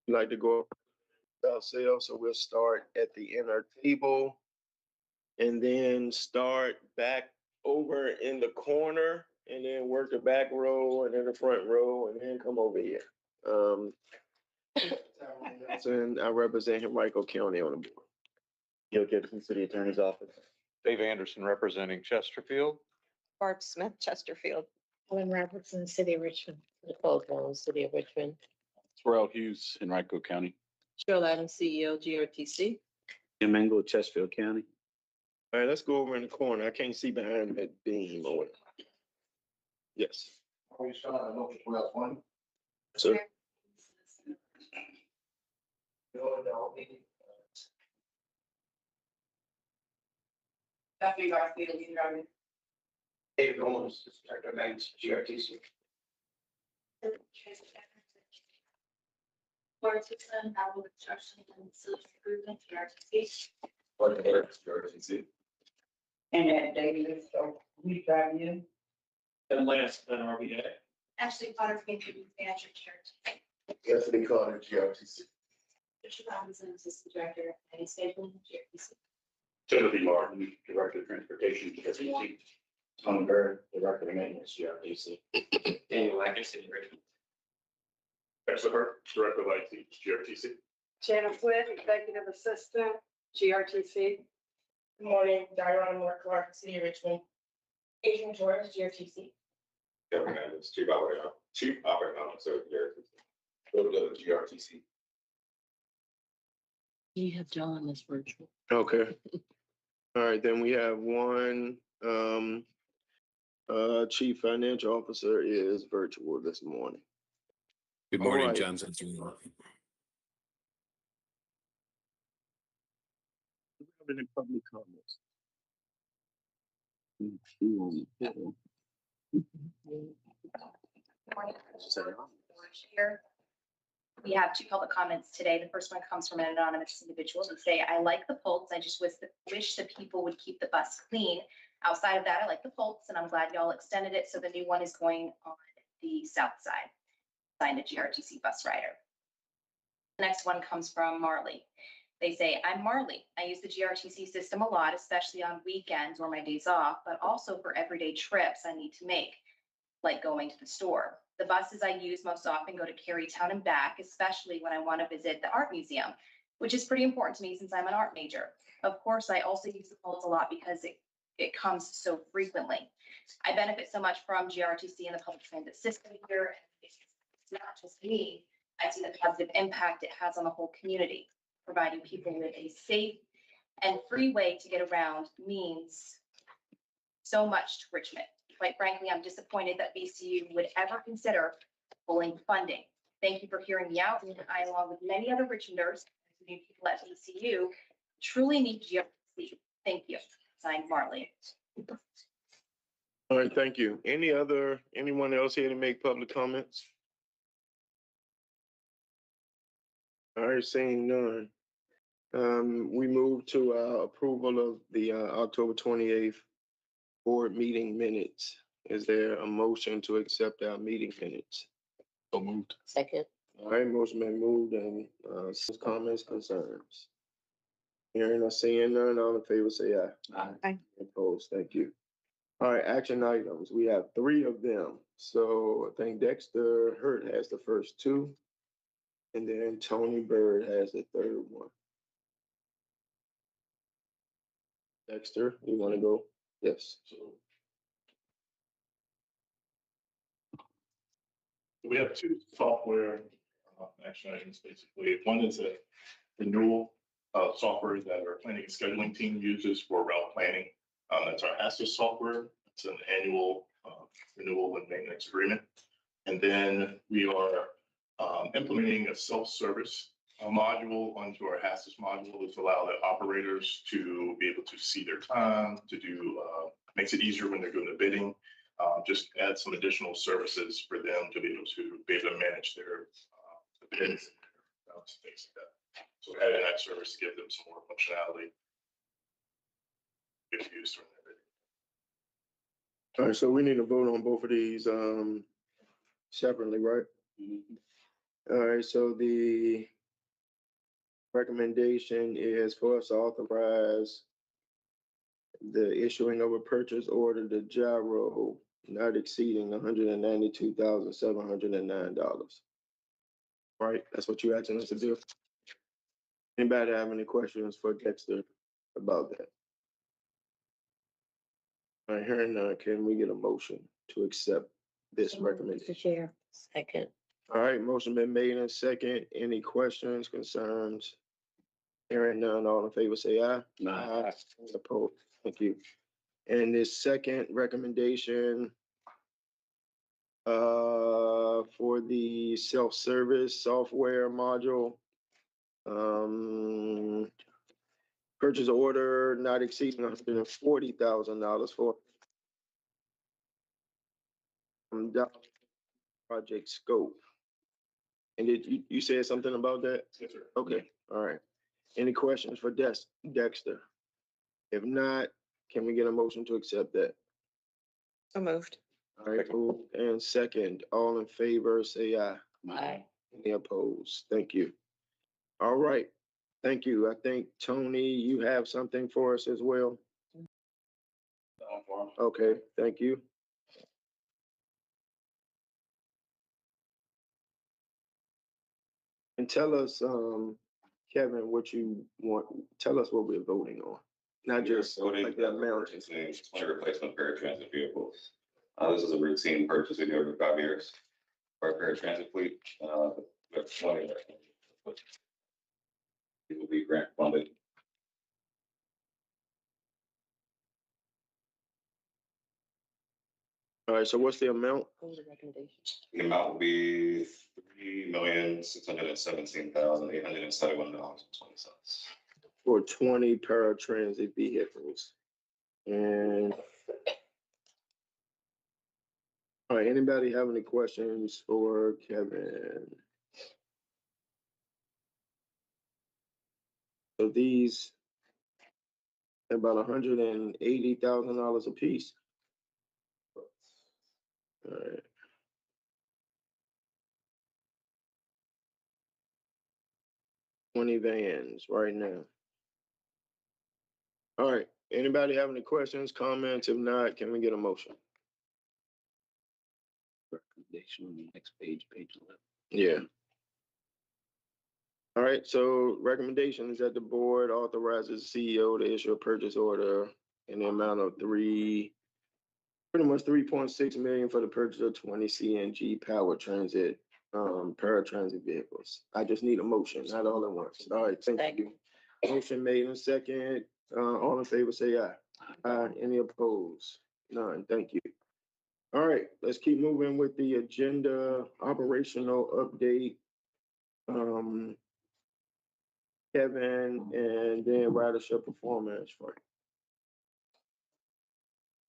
like to go ourselves, so we'll start at the inner table and then start back over in the corner and then work the back row and then the front row and then come over here. And I represent Henrico County on the board. You'll get from City Attorney's Office. Dave Anderson representing Chesterfield. Barb Smith, Chesterfield. Ellen Robertson, City of Richmond. Nicole Jones, City of Richmond. Terrell Hughes, Henrico County. Cheryl Adams, CEO, GRTC. Jim Engel, Chesterfield County. All right, let's go over in the corner. I can't see behind that beam or whatever. Yes. Are we starting on local 12-1? So, Stephanie Garfield, lead driver. David Owens, Director of Maintenance, GRTC. Clarkson, Apple Construction and Facility Improvement, GRTC. GRTC. And then David, so lead driver you. And last, RBA. Ashley Potter, Community Manager, GRTC. Anthony Carter, GRTC. Bishop Robinson, Assistant Director, Eddie Stapleton, GRTC. Timothy Martin, Director of Transportation, GRTC. Tom Bird, Director of Maintenance, GRTC. Daniel Lacker, City of Richmond. Esther Hurt, Director of IT, GRTC. Janet Wood, Executive Assistant, GRTC. Good morning, Diana Moore Clark, City of Richmond. Adrian Torres, GRTC. Kevin Adams, Chief Operating Officer, GRTC. You have John as virtual. okay. All right, then we have one, Chief Financial Officer is virtual this morning. Good morning, right. Johnson. Do we have any public comments? Here. We have two public comments today. The first one comes from an anonymous individual. They say, I like the Pulse. I just wish the people would keep the bus clean. Outside of that, I like the Pulse, and I'm glad y'all extended it. So the new one is going on the south side, signed a GRTC bus rider. The next one comes from Marley. They say, I'm Marley. I use the GRTC system a lot, especially on weekends or my days off, but also for everyday trips I need to make, like going to the store. The buses I use most often go to Carytown and back, especially when I want to visit the art museum, which is pretty important to me since I'm an art major. Of course, I also use the Pulse a lot because it comes so frequently. I benefit so much from GRTC and the public transit system here. It's not just me. I see the positive impact it has on the whole community. Providing people with a safe and free way to get around means so much to Richmond. Quite frankly, I'm disappointed that VCU would ever consider pulling funding. Thank you for hearing me out. I, along with many other Richmonders, including people at VCU, truly need GRTC. Thank you. Signed, Marley. All right, thank you. Anyone else here to make public comments? All right, seeing none. We move to approval of the October 28th board meeting minutes. Is there a motion to accept our meeting minutes? So moved. Second. All right, motion been moved and comments, concerns. Hearing or seeing none, all in favor say aye. Aye. Opposed, thank you. All right, action items. We have 3 of them. So I think Dexter Hurt has the first 2. And then Tony Bird has the third one. Dexter, you want to go? Yes. So we have 2 software action items, basically. One is a renewal of software that our planning and scheduling team uses for route planning. That's our ASTA software. It's an annual renewal and maintenance agreement. And then we are implementing a self-service module onto our HASIS module to allow the operators to be able to see their time, to do, makes it easier when they're doing the bidding, just add some additional services for them to be able to manage their bids and things like that. So adding that service to give them some more functionality. If used during their bidding. All right, so we need to vote on both of these separately, right? Mm-hmm. All right, so the recommendation is for us to authorize the issuing of a purchase order to Gyro not exceeding $192,709. Right, that's what you're asking us to do. Anybody have any questions for Dexter about that? All right, hearing none, can we get a motion to accept this Mr. recommendation? Chair. Second. All right, motion been made and second. Any questions, concerns? Hearing none, all in favor, say aye. Aye. Any opposed? Thank you. And this second recommendation for the self-service software module, purchase order not exceeding $140,000 for project scope. And did you said something about that? Yes, sir. Okay, all right. Any questions for Dexter? If not, can we get a motion to accept that? So moved. All right, move and second, all in favor, say aye. Aye. Any opposed? Thank you. All right, thank you. I think, Tony, you have something for us as well? Okay, thank you. And tell us, Kevin, what you want, tell us what we're voting on, not just like the amount. Purchasing 20 replacement paratransit vehicles. This is a routine purchase we do every 5 years for our paratransit fleet. We have 20. It will be grant funded. All right, so what's the amount? What was the recommendation? The amount will be $3,617,871.20. For 20 paratransit vehicles. And all right, anybody have any questions for Kevin? So these about $180,000 a piece. All right. $20 vans right now. All right, anybody have any questions, comments? If not, can we get a motion? Recommendation on the next page, page 11. Yeah. All right, so recommendation is that the board authorizes the CEO to issue a purchase order in the amount of pretty much 3.6 million for the purchase of 20 CNG powered transit, paratransit vehicles. I just need a motion, not all at once. All right, thank you. Motion made in second. All in favor, say aye. Aye. Any opposed? None. Thank you. All right, let's keep moving with the agenda, operational update. Kevin, and then ridership performance for.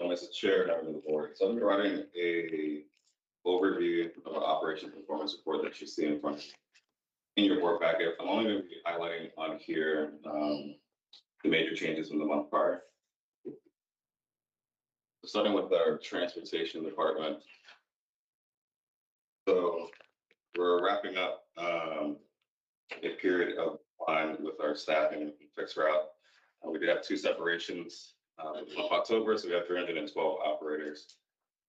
Mr. Chair, members of the board, so I'm providing a overview of our operation performance report that you see in front of you. In your board packet, I'm only going to be highlighting on here the major changes from the month prior. Starting with our transportation department. So we're wrapping up a period of time with our staffing and fixed route. We did have 2 separations in October, so we have 312 operators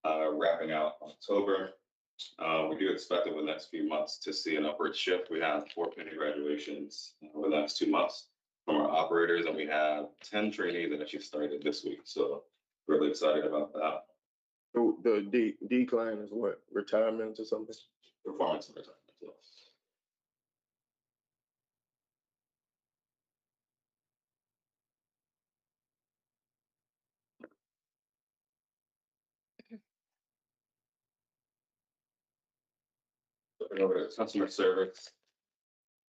wrapping out October. We do expect over the next few months to see an upward shift. We have 4 pending graduations over the next 2 months from our operators, and we have 10 trainees that actually started this week. So really excited about that. The decline is what, retirement or something? Performance and retirement, yes. Looking over to customer service.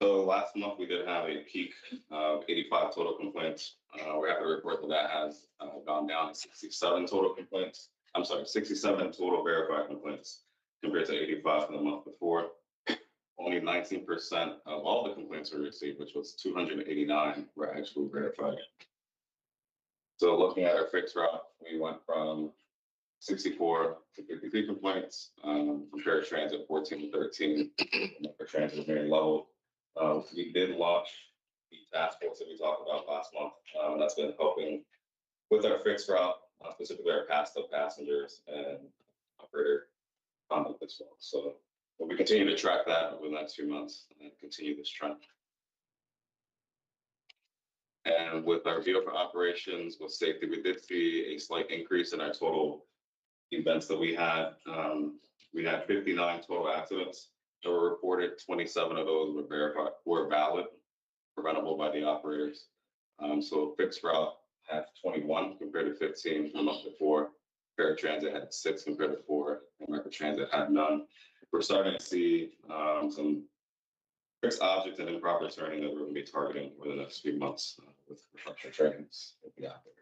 So last month we did have a peak of 85 total complaints. We have to report that has gone down to 67 total complaints. I'm sorry, 67 total verified complaints compared to 85 from the month before. Only 19% of all the complaints we received, which was 289, were actually verified. So looking at our fixed route, we went from 64 to 53 complaints, from paratransit 14 to 13. Paratransit very level. We did launch the task force that we talked about last month. That's been helping with our fixed route, specifically our passed up passengers and operator conduct as well. So we continue to track that over the next few months and continue this trend. And with our vehicle operations, with safety, we did see a slight increase in our total events that we had. We had 59 total accidents that were reported. 27 of those were valid, preventable by the operators. So fixed route had 21 compared to 15 the month before. Paratransit had 6 compared to 4, and Microtransit had none. We're starting to see some fixed objects and improper turning that we're going to be targeting over the next few months with reflection trainings with the operators.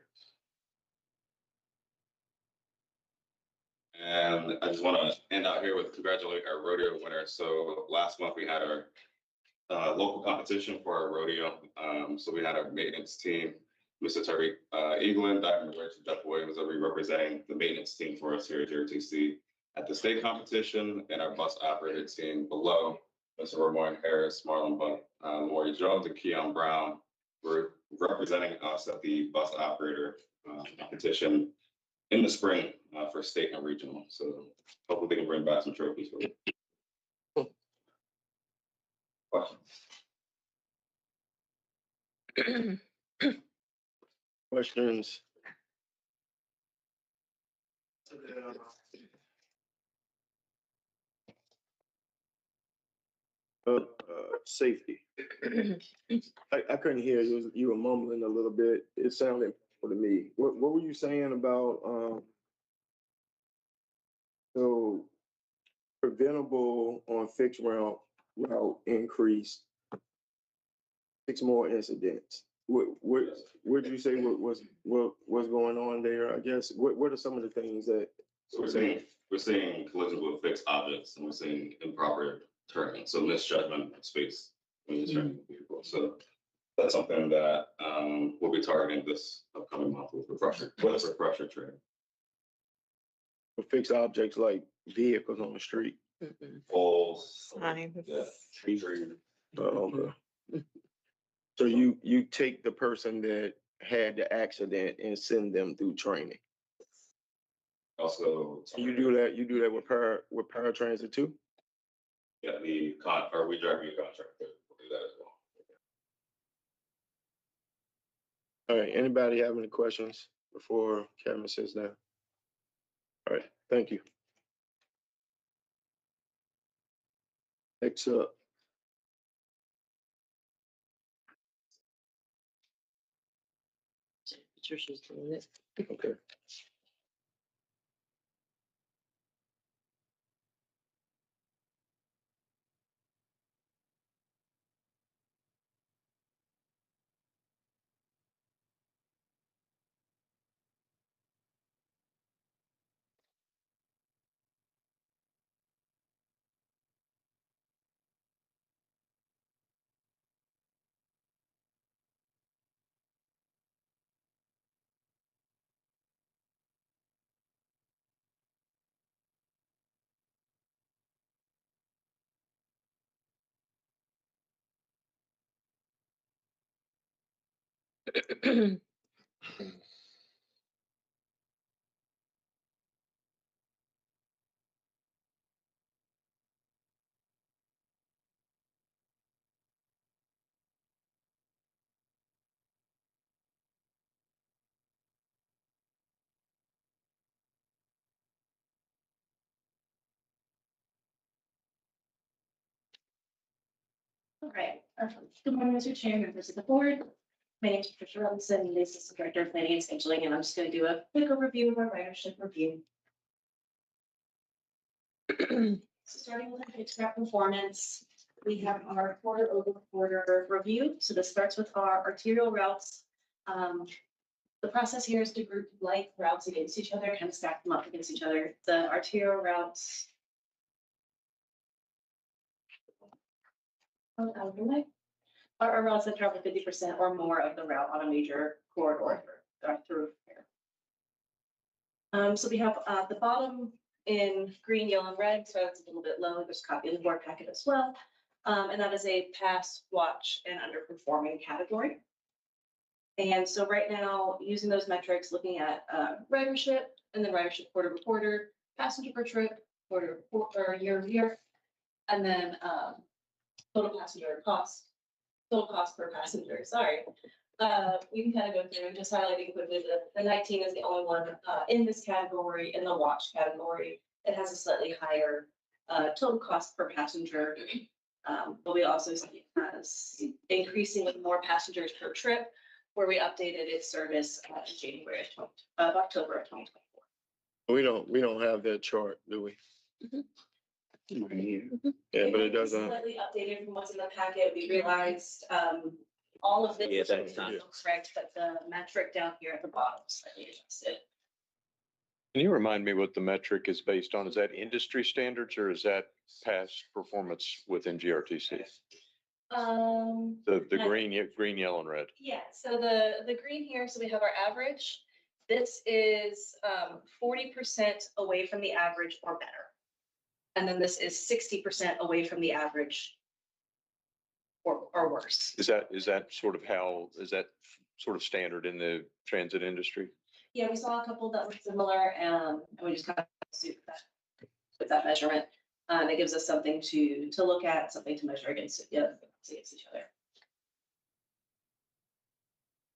And I just want to end out here with congratulate our rodeo winners. So last month we had our local competition for our rodeo. So we had our maintenance team, Mr. Terry Eaglin, Diamond Rich, Jeff Williams, that we representing the maintenance team for us here at GRTC at the state competition, and our bus operator team below, Mr. Ramon Harris, Marlon Buck, Lori Jones, and Keon Brown were representing us at the bus operator competition in the spring for state and regional. So hopefully they can bring back some trophies for you. Questions? Questions? Safety. I couldn't hear you. You were mumbling a little bit. It sounded to me. What were you saying about so preventable on fixed route increase, 6 more incidents? What did you say? What's going on there? I guess what are some of the things that? So we're seeing collisions with fixed objects, and we're seeing improper turning, so misjudgment of space when you're turning the vehicle. So that's something that we'll be targeting this upcoming month with refresher training. Fixed objects like vehicles on the street. Poles. Signs. Yeah. Tree. Okay. So you take the person that had the accident and send them through training. Also, You do that with paratransit too? Yeah, we drive your contract, we'll do that as well. All right, anybody have any questions before Kevin says that? All right, thank you. Next up. Patricia's doing it. Okay. All right. Good morning, Mr. Chair, members of the board. My name is Patricia Robinson, the Assistant Director of Planning and Scheduling, and I'm just going to do a quick overview of our ridership review. So starting with our fixed route performance, we have our quarter-over-quarter review. So this starts with our arterial routes. The process here is to group like routes against each other, kind of stack them up against each other. The arterial routes are routes that travel 50% or more of the route on a major corridor through here. So we have the bottom in green, yellow, and red, so it's a little bit low. There's a copy of the board packet as well. And that is a pass, watch, and underperforming category. And so right now, using those metrics, looking at ridership and then ridership quarter to quarter, passenger per trip, quarter or year over year, and then total passenger cost, total cost per passenger, sorry. We can kind of go through and just highlighting quickly that the 19 is the only one in this category, in the watch category. It has a slightly higher total cost per passenger. But we also see it as increasing with more passengers per trip, where we updated its service in January of October of 2024. We don't have that chart, do we? Yeah, but it doesn't. Slightly updated from what's in the packet. We realized all of this Yeah, that's not- looks correct, but the metric down here at the bottom is slightly adjusted. Can you remind me what the metric is based on? Is that industry standards or is that past performance within GRTC? The green, yellow, and red. Yeah, so the green here, so we have our average. This is 40% away from the average or better. And then this is 60% away from the average or worse. Is that sort of standard in the transit industry? Yeah, we saw a couple that were similar, and we just kind of suit that with that measurement. And it gives us something to look at, something to measure against each other.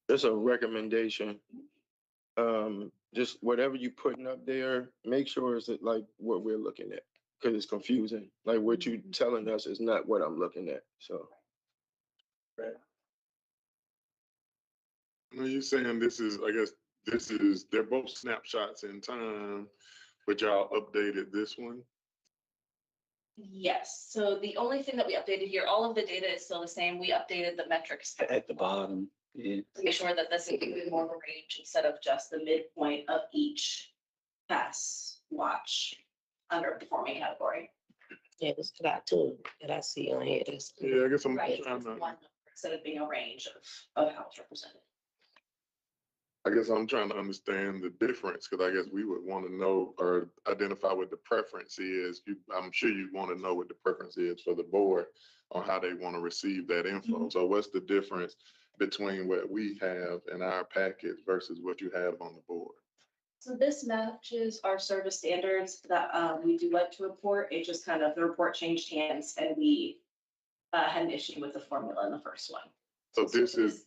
There's a recommendation. Just whatever you putting up there, make sure it's like what we're looking at, because it's confusing. Like what you telling us is not what I'm looking at, so. Are you saying they're both snapshots in time, but y'all updated this one? Yes, so the only thing that we updated here, all of the data is still the same. We updated the metrics At the bottom, yeah. to make sure that this included more of a range instead of just the midpoint of each pass, watch, underperforming category. Yeah, this got two that I see on here. This. Yeah, I guess I'm Right, trying it's to. one number instead of being a range of how it's represented. I guess I'm trying to understand the difference, because I guess we would want to know or identify what the preference is. I'm sure you want to know what the preference is for the board on how they want to receive that info. So what's the difference between what we have in our package versus what you have on the board? So this matches our service standards that we do like to report. It just kind of, the report changed hands and we had an issue with the formula in the first one. So this is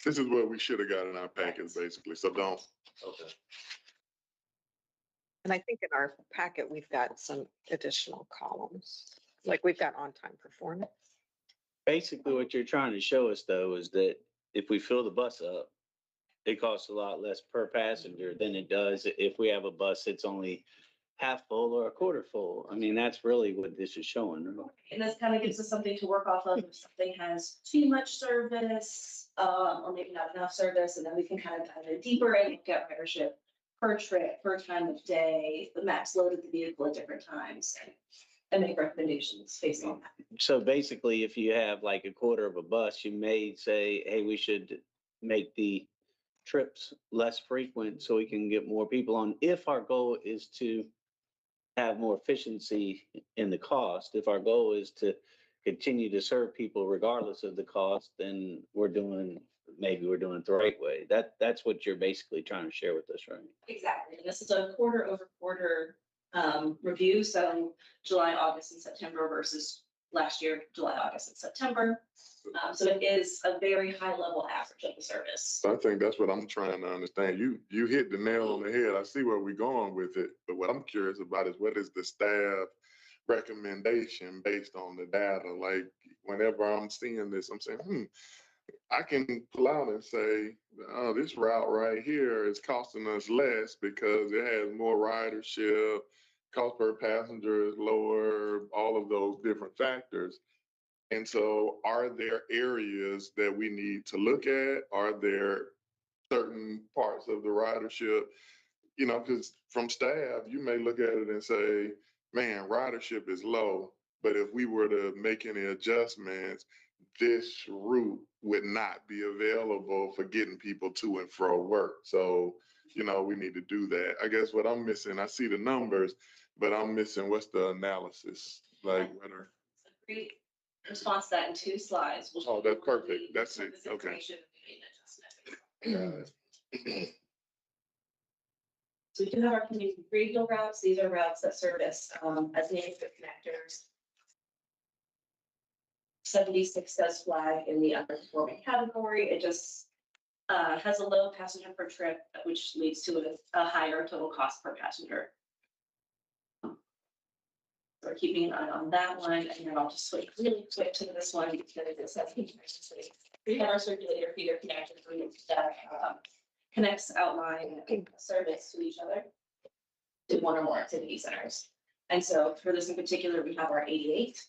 what we should have got in our package, basically. So don't. Okay. And I think in our packet, we've got some additional columns, like we've got on-time performance. Basically, what you're trying to show us, though, is that if we fill the bus up, it costs a lot less per passenger than it does if we have a bus that's only half full or a quarter full. I mean, that's really what this is showing. And this kind of gives us something to work off of if something has too much service or maybe not enough service, and then we can kind of dive in deeper and look at ridership per trip, per time of day, the max load of the vehicle at different times, and make recommendations based on that. So basically, if you have like a quarter of a bus, you may say, hey, we should make the trips less frequent so we can get more people on. If our goal is to have more efficiency in the cost, if our goal is to continue to serve people regardless of the cost, then we're doing it the right way. That's what you're basically trying to share with us, right? Exactly. And this is a quarter over quarter review. So July, August, and September versus last year, July, August, and September. So it is a very high level average of the service. So I think that's what I'm trying to understand. You hit the nail on the head. I see where we're going with it. But what I'm curious about is what is the staff recommendation based on the data? Like whenever I'm seeing this, I'm saying, I can pull out and say, oh, this route right here is costing us less because it has more ridership, cost per passenger is lower, all of those different factors. And so are there areas that we need to look at? Are there certain parts of the ridership? You know, because from staff, you may look at it and say, man, ridership is low, but if we were to make any adjustments, this route would not be available for getting people to and fro work. So you know, we need to do that. I guess what I'm missing, I see the numbers, but I'm missing what's the analysis, like what are. Great response to that in 2 slides. We'll Oh, that's perfect. That's show it. this Okay. information and we made an adjustment. Got it. So we do have our community radial routes. These are routes that service as named connectors. 76 does flag in the underperforming category. It just has a low passenger per trip, which leads to a higher total cost per passenger. So we're keeping an eye on that one, and then I'll just switch really quick to this one because it says we have our circulator feeder connector groups that connects outline service to each other to one or more activity centers. And so for this in particular, we have our 88,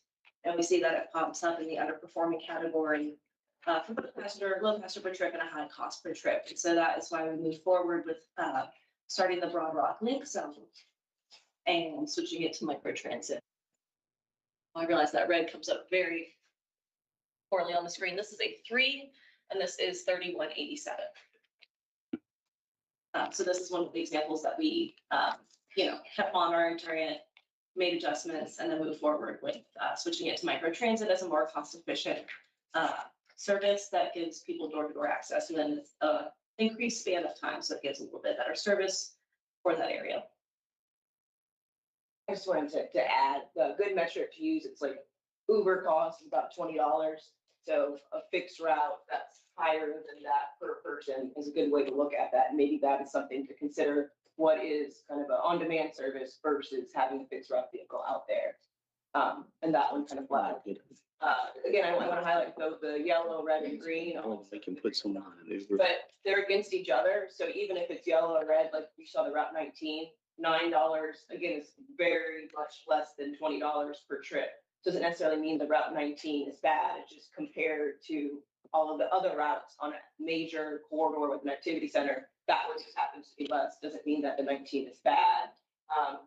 and we see that it pops up in the underperforming category for both low passenger per trip and a high cost per trip. And so that is why we move forward with starting the Broad Rock link zone and switching it to microtransit. I realize that red comes up very poorly on the screen. This is a 3, and this is 3187. So this is one of the examples that we, kept monitoring it, made adjustments, and then move forward with switching it to microtransit as a more cost-efficient service that gives people door-to-door access, and then increased span of time, so it gives a little bit better service for that area. I just wanted to add the good metric to use. It's like Uber costs about $20. So a fixed route that's higher than that per person is a good way to look at that. And maybe that is something to consider. What is kind of an on-demand service versus having a fixed route vehicle out there. And that one kind of flat. Again, I want to highlight the yellow, red, and green. They can put some on it. But they're against each other. So even if it's yellow or red, like we saw the Route 19, $9, again, is very much less than $20 per trip. Doesn't necessarily mean the Route 19 is bad. It's just compared to all of the other routes on a major corridor with an activity center, that one just happens to be less. Doesn't mean that the 19 is bad.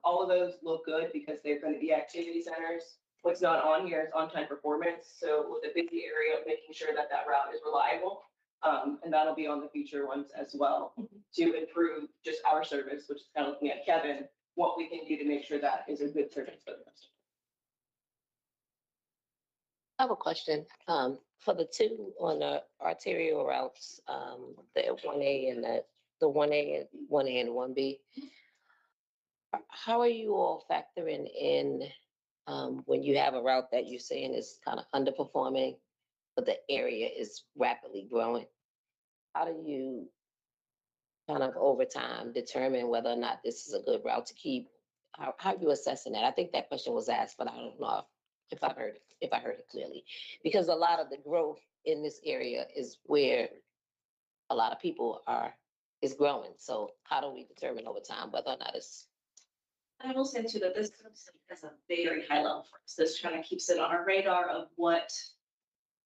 All of those look good because they're going to be activity centers. What's not on here is on-time performance. So with a busy area, making sure that that route is reliable. And that'll be on the future ones as well to improve just our service, which is kind of looking at Kevin, what we can do to make sure that is a good service for the customer. I have a question. For the 2 on the arterial routes, the 1A and the 1A and 1B, how are you all factoring in when you have a route that you're saying is kind of underperforming, but the area is rapidly growing? How do you kind of over time determine whether or not this is a good route to keep? How are you assessing that? I think that question was asked, but I don't know if I heard it clearly, because a lot of the growth in this area is where a lot of people is growing. So how do we determine over time whether or not it's? I will say too that this comes as a very high level for us. This kind of keeps it on our radar of what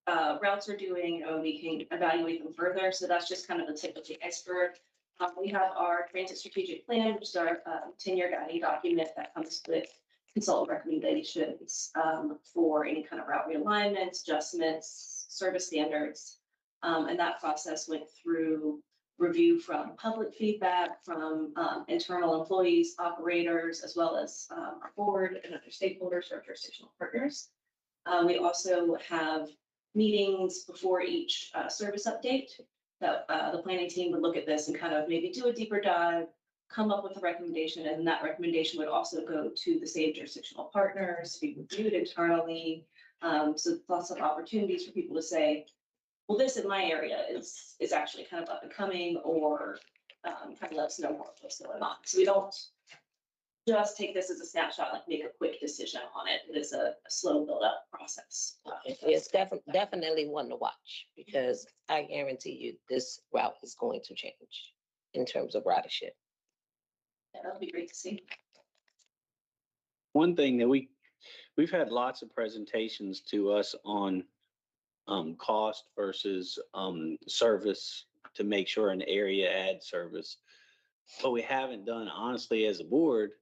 routes are doing, and we can evaluate them further. So that's just kind of the tip of the iceberg. We have our transit strategic plan, which is our 10-year guiding document that comes with consultant recommendations for any kind of route realignments, adjustments, service standards. And that process went through review from public feedback, from internal employees, operators, as well as our board and other stakeholders or jurisdictional partners. We also have meetings before each service update that the planning team would look at this and kind of maybe do a deeper dive, come up with a recommendation, and that recommendation would also go to the same jurisdictional partners, be reviewed internally. So lots of opportunities for people to say, well, this in my area is actually kind of up and coming, or kind of let us know more what's going on. So we don't just take this as a snapshot, like make a quick decision on it. It is a slow build up process. It's definitely one to watch, because I guarantee you this route is going to change in terms of ridership. Yeah, that'll be great to see. One thing that we've had lots of presentations to us on cost versus service to make sure an area adds service. What we haven't done, honestly, as a board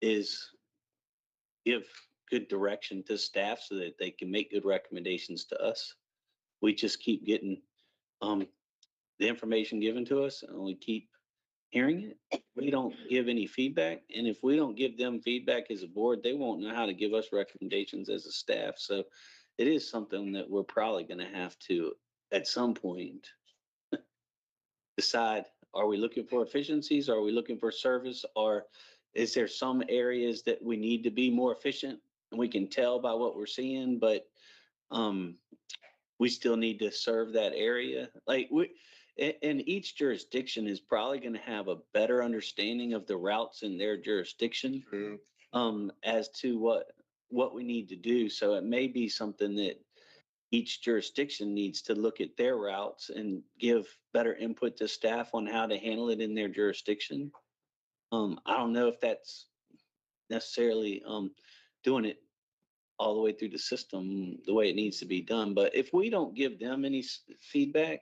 is give good direction to staff so that they can make good recommendations to us. We just keep getting the information given to us, and we keep hearing it. We don't give any feedback. And if we don't give them feedback as a board, they won't know how to give us recommendations as a staff. So it is something that we're probably going to have to, at some point, decide, are we looking for efficiencies? Are we looking for service? Or is there some areas that we need to be more efficient? And we can tell by what we're seeing, but we still need to serve that area. Like and each jurisdiction is probably going to have a better understanding of the routes in their jurisdiction as to what we need to do. So it may be something that each jurisdiction needs to look at their routes and give better input to staff on how to handle it in their jurisdiction. I don't know if that's necessarily doing it all the way through the system the way it needs to be done. But if we don't give them any feedback,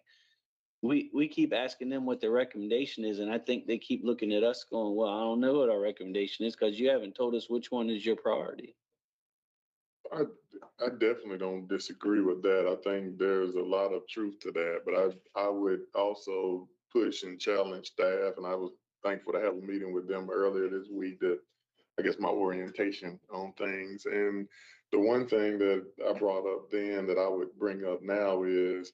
we keep asking them what their recommendation is. And I think they keep looking at us going, well, I don't know what our recommendation is because you haven't told us which one is your priority. I definitely don't disagree with that. I think there's a lot of truth to that, but I would also push and challenge staff, and I was thankful to have a meeting with them earlier this week to, I guess, my orientation on things. And the one thing that I brought up then that I would bring up now is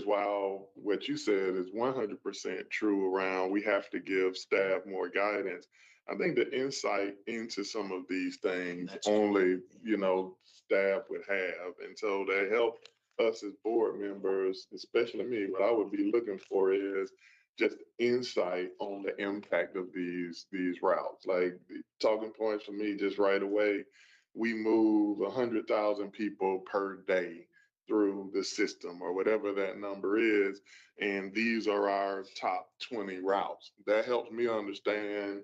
while what you said is 100% true around we have to give staff more guidance, I think the insight into some of these things only, staff would have. And so to help us as board members, especially me, what I would be looking for is just insight on the impact of these routes. Like the talking points for me just right away, we move 100,000 people per day through the system or whatever that number is. And these are our top 20 routes. That helps me understand,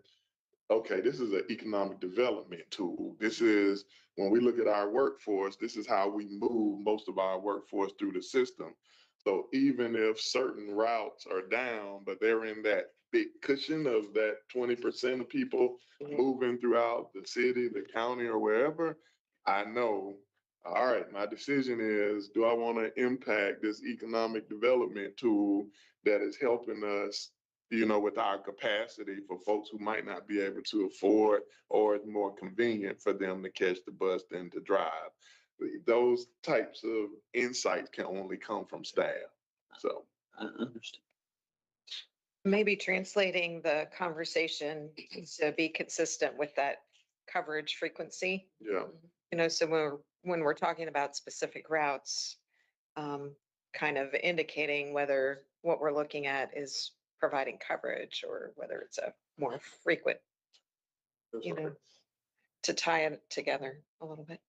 okay, this is an economic development tool. This is, when we look at our workforce, this is how we move most of our workforce through the system. So even if certain routes are down, but they're in that big cushion of that 20% of people moving throughout the city, the county, or wherever, I know, all right, my decision is, do I want to impact this economic development tool that is helping us, with our capacity for folks who might not be able to afford, or it's more convenient for them to catch the bus than to drive. Those types of insights can only come from staff. So I understand. Maybe translating the conversation needs to be consistent with that coverage frequency. Yeah. So when we're talking about specific routes, kind of indicating whether what we're looking at is providing coverage or whether it's a more frequent, to tie it together a little bit.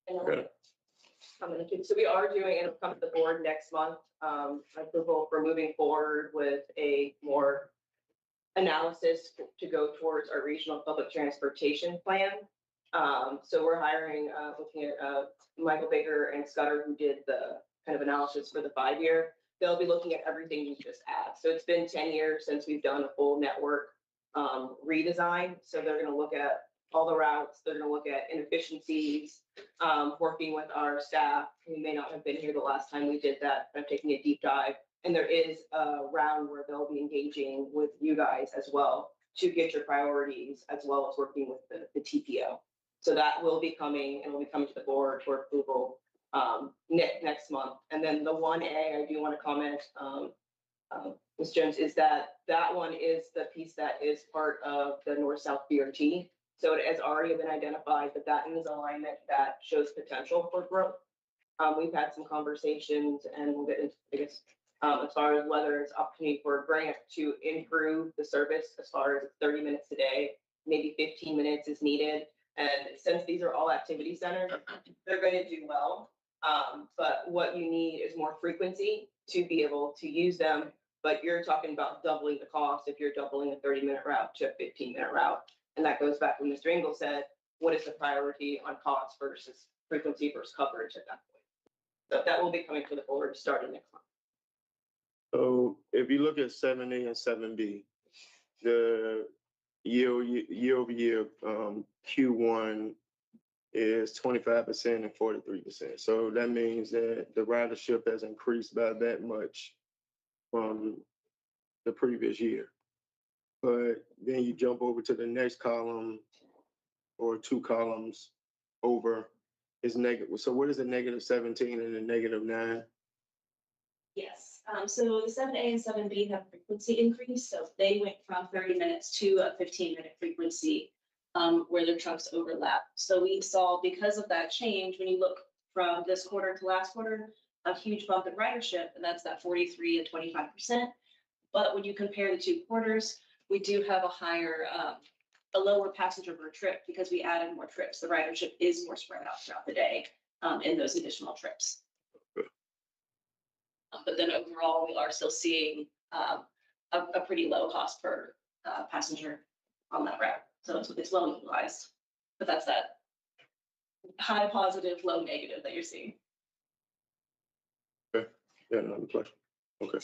So we are doing, it'll come to the board next month, approval for moving forward with a more analysis to go towards our regional public transportation plan. So we're hiring, looking at Michael Baker and Scudder, who did the kind of analysis for the 5-year. They'll be looking at everything you just asked. So it's been 10 years since we've done a full network redesign. So they're going to look at all the routes. They're going to look at inefficiencies, working with our staff who may not have been here the last time we did that, kind of taking a deep dive. And there is a round where they'll be engaging with you guys as well to get your priorities, as well as working with the TPO. So that will be coming, and will be coming to the board for approval next month. And then the 1A, I do want to comment, Ms. Jones, is that one is the piece that is part of the North-South BRT. So it has already been identified that is alignment that shows potential for growth. We've had some conversations, and we'll get into, I guess, as far as whether it's opportunity for a grant to improve the service, as far as 30 minutes a day, maybe 15 minutes is needed. And since these are all activity centers, they're going to do well. But what you need is more frequency to be able to use them. But you're talking about doubling the cost if you're doubling a 30-minute route to a 15-minute route. And that goes back to what Mr. Engel said, what is the priority on cost versus frequency versus coverage at that point? So that will be coming to the board starting next month. So if you look at 7A and 7B, the year-over-year Q1 is 25% and 43%. So that means that the ridership has increased by that much from the previous year. But then you jump over to the next column or two columns over is negative. So what is the -17 and the -9? Yes, so the 7A and 7B have frequency increase, so they went from 30 minutes to a 15-minute frequency where their chunks overlap. So we saw, because of that change, when you look from this quarter to last quarter, a huge bump in ridership, and that's that 43 and 25%. But when you compare the two quarters, we do have a higher, a lower passenger per trip because we added more trips. The ridership is more spread out throughout the day in those additional trips. But then overall, we are still seeing a pretty low cost per passenger on that route. So it's well utilized, but that's that high positive, low negative that you're seeing. Okay, yeah, another question. Okay.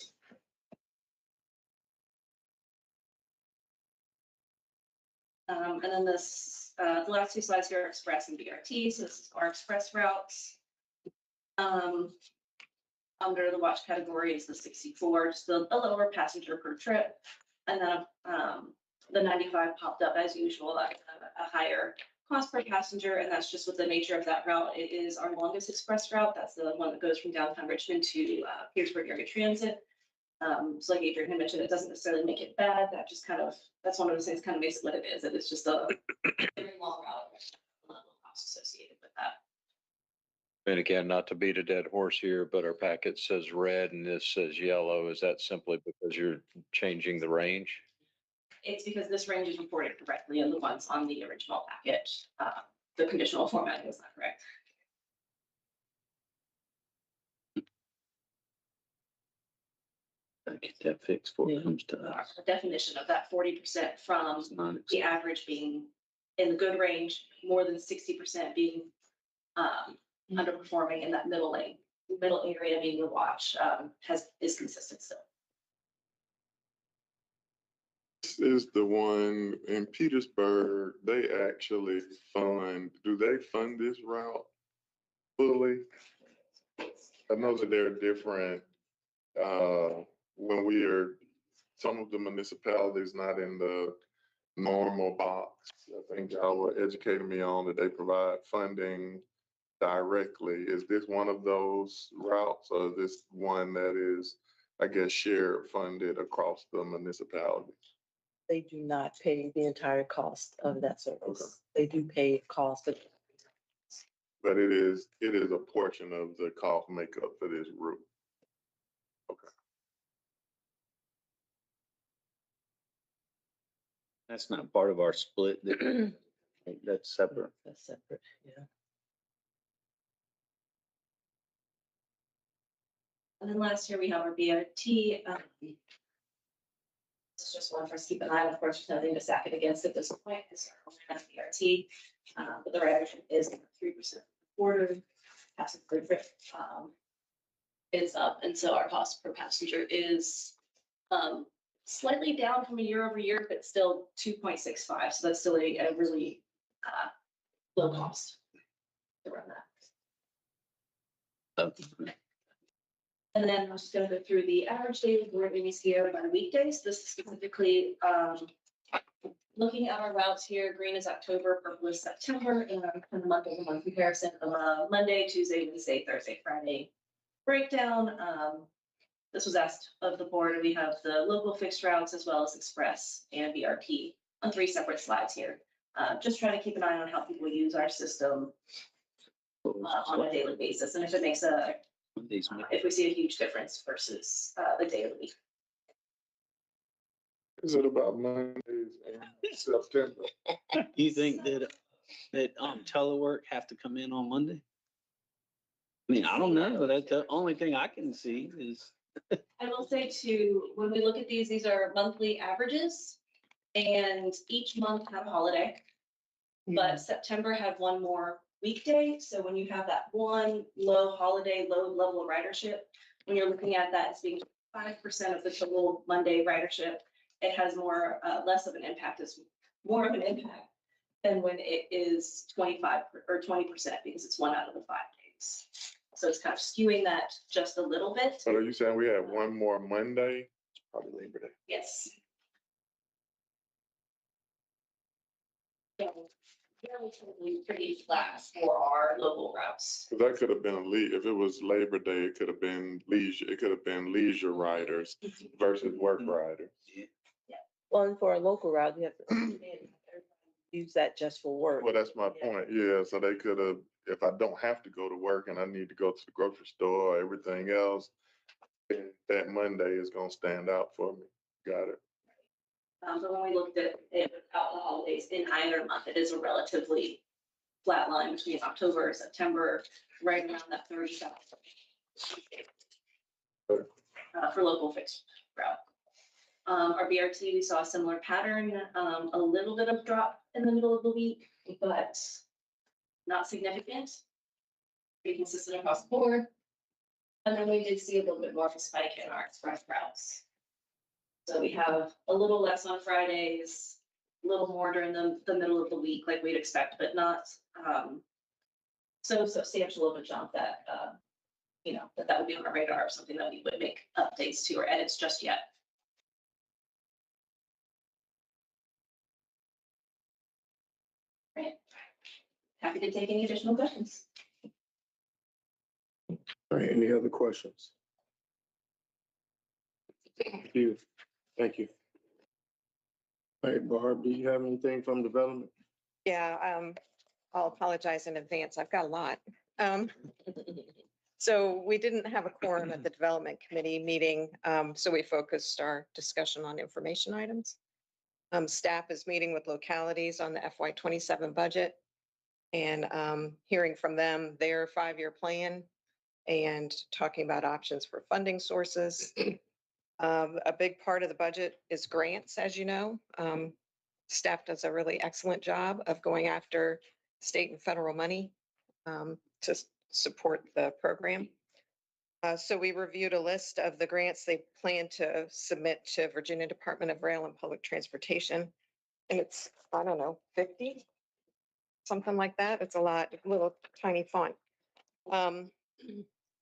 And then this, the last two slides here are express and BRT. So this is our express routes. Under the watch category is the 64, still a lower passenger per trip. And then the 95 popped up as usual, a higher cost per passenger. And that's just with the nature of that route. It is our longest express route. That's the one that goes from downtown Richmond to Petersburg Area Transit. So like Adrian had mentioned, it doesn't necessarily make it bad. That just kind of, that's one of those things kind of makes it what it is. It is just a very long route, a lot of costs associated with that. And again, not to beat a dead horse here, but our packet says red and this says yellow. Is that simply because you're changing the range? It's because this range is reported correctly in the ones on the original packet. The conditional formatting is not correct. I get that fixed before it comes to us. The definition of that 40% from the average being in the good range, more than 60% being underperforming in that middle area being the watch is consistent still. This is the one in Petersburg. They actually do they fund this route fully? I know that there are different, some of the municipalities not in the normal box. I think y'all were educating me on that they provide funding directly. Is this one of those routes, or is this one that is, I guess, shared funded across the municipality? They do not pay the entire cost of that service. They do pay cost of. But it is a portion of the cost makeup for this route. Okay. That's not part of our split. That's separate. That's separate, yeah. And then last year we have our BRT. It's just one for us to keep an eye on. Of course, there's nothing to stack it against at this point. It's our BRT, but the ridership is 3% quarter. Passenger per trip is up, and so our cost per passenger is slightly down from a year over year, but still 2.65. So that's still a really low cost to run that. And then I'm just going to go through the average daily revenues here by weekdays. This is specifically looking at our routes here. Green is October, purple is September, and the month-over-month comparison of Monday, Tuesday, Wednesday, Thursday, Friday breakdown. This was asked of the board. We have the local fixed routes as well as express and BRT on 3 separate slides here. Just trying to keep an eye on how people use our system on a daily basis, and if it makes if we see a huge difference versus the day of the week. Is it about Mondays in September? You think that telework have to come in on Monday? I mean, I don't know. That's the only thing I can see is. I will say too, when we look at these are monthly averages, and each month had a holiday. But September had one more weekday. So when you have that one low holiday, low level of ridership, when you're looking at that as being 5% of the total Monday ridership, it has less of an impact, is more of an impact than when it is 25 or 20% because it's 1 out of the 5 days. So it's kind of skewing that just a little bit. But are you saying we have one more Monday? Probably Labor Day. Yes. Relatively pretty flat for our local routes. Cause that could have been if it was Labor Day, it could have been leisure, it could have been leisure riders versus work riders. Well, and for a local route, you have to understand, use that just for work. Well, that's my point, yeah, so they could have, if I don't have to go to work and I need to go to the grocery store, everything else, then that Monday is gonna stand out for me. Got it. But when we looked at it without the holidays in either month, it is a relatively flat line between October, September, right around that 30,000. For local fixed route. Our BRT, we saw a similar pattern, a little bit of drop in the middle of the week, but not significant. Pretty consistent across the board. And then we did see a little bit more of a spike in our express routes. So we have a little less on Fridays, a little more during the middle of the week, like we'd expect, but not so substantial of a jump that, that would be on our radar, or something that we would make updates to or edits just yet. Right. Happy to take any additional questions. All right, any other questions? Thank you. Thank you. All right, Barb, do you have anything from development? Yeah, I'll apologize in advance. I've got a lot. So we didn't have a quorum at the development committee meeting, so we focused our discussion on information items. Staff is meeting with localities on the FY27 budget and hearing from them their 5-year plan and talking about options for funding sources. A big part of the budget is grants, as you know. Staff does a really excellent job of going after state and federal money to support the program. So we reviewed a list of the grants they plan to submit to Virginia Department of Rail and Public Transportation. And it's, I don't know, 50, something like that. It's a lot, little tiny font.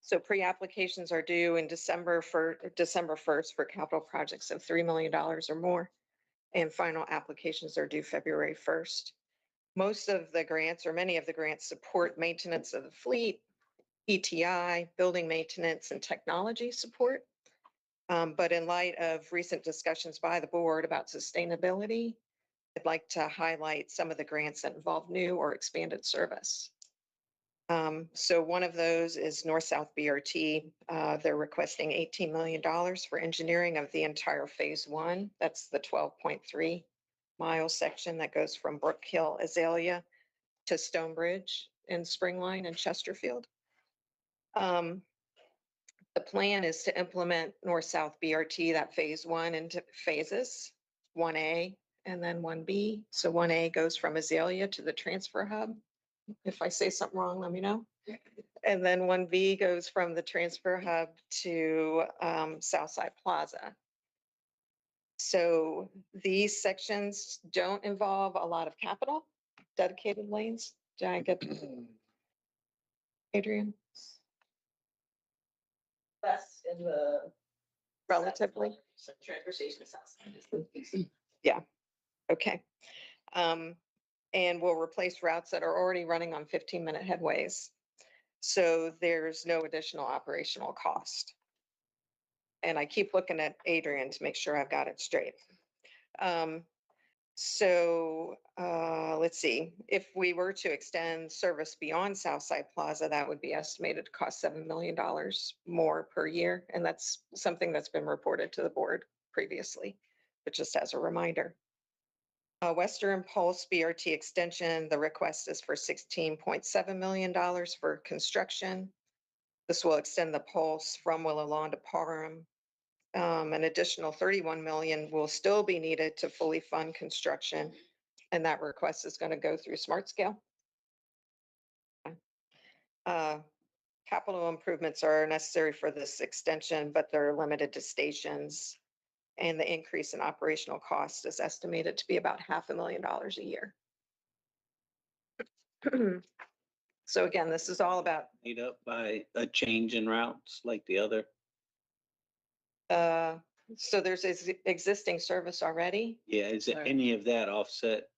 So pre-applications are due in December 1st for capital projects of $3 million or more. And final applications are due February 1st. Most of the grants, or many of the grants, support maintenance of the fleet, ETI, building maintenance, and technology support. But in light of recent discussions by the board about sustainability, I'd like to highlight some of the grants that involve new or expanded service. So one of those is North-South BRT. They're requesting $18 million for engineering of the entire phase 1. That's the 12.3 mile section that goes from Brook Hill, Azalea to Stonebridge in Springline and Chesterfield. The plan is to implement North-South BRT, that phase 1, into phases, 1A and then 1B. So 1A goes from Azalea to the transfer hub. If I say something wrong, let me know. And then 1B goes from the transfer hub to Southside Plaza. So these sections don't involve a lot of capital, dedicated lanes. Did I get Adrian? That's in the Relatively. transfer station south. Yeah, okay. And we'll replace routes that are already running on 15-minute headways. So there's no additional operational cost. And I keep looking at Adrian to make sure I've got it straight. Let's see, if we were to extend service beyond Southside Plaza, that would be estimated to cost $7 million more per year. And that's something that's been reported to the board previously, but just as a reminder. Western Pulse BRT extension, the request is for $16.7 million for construction. This will extend the Pulse from Willow Lawn to Parham. An additional $31 million will still be needed to fully fund construction, and that request is going to go through Smart Scale. Capital improvements are necessary for this extension, but they're limited to stations. And the increase in operational cost is estimated to be about $500,000 a year. So again, this is all about. Made up by a change in routes like the other. So there's existing service already. Yeah, is Right. any of that offset?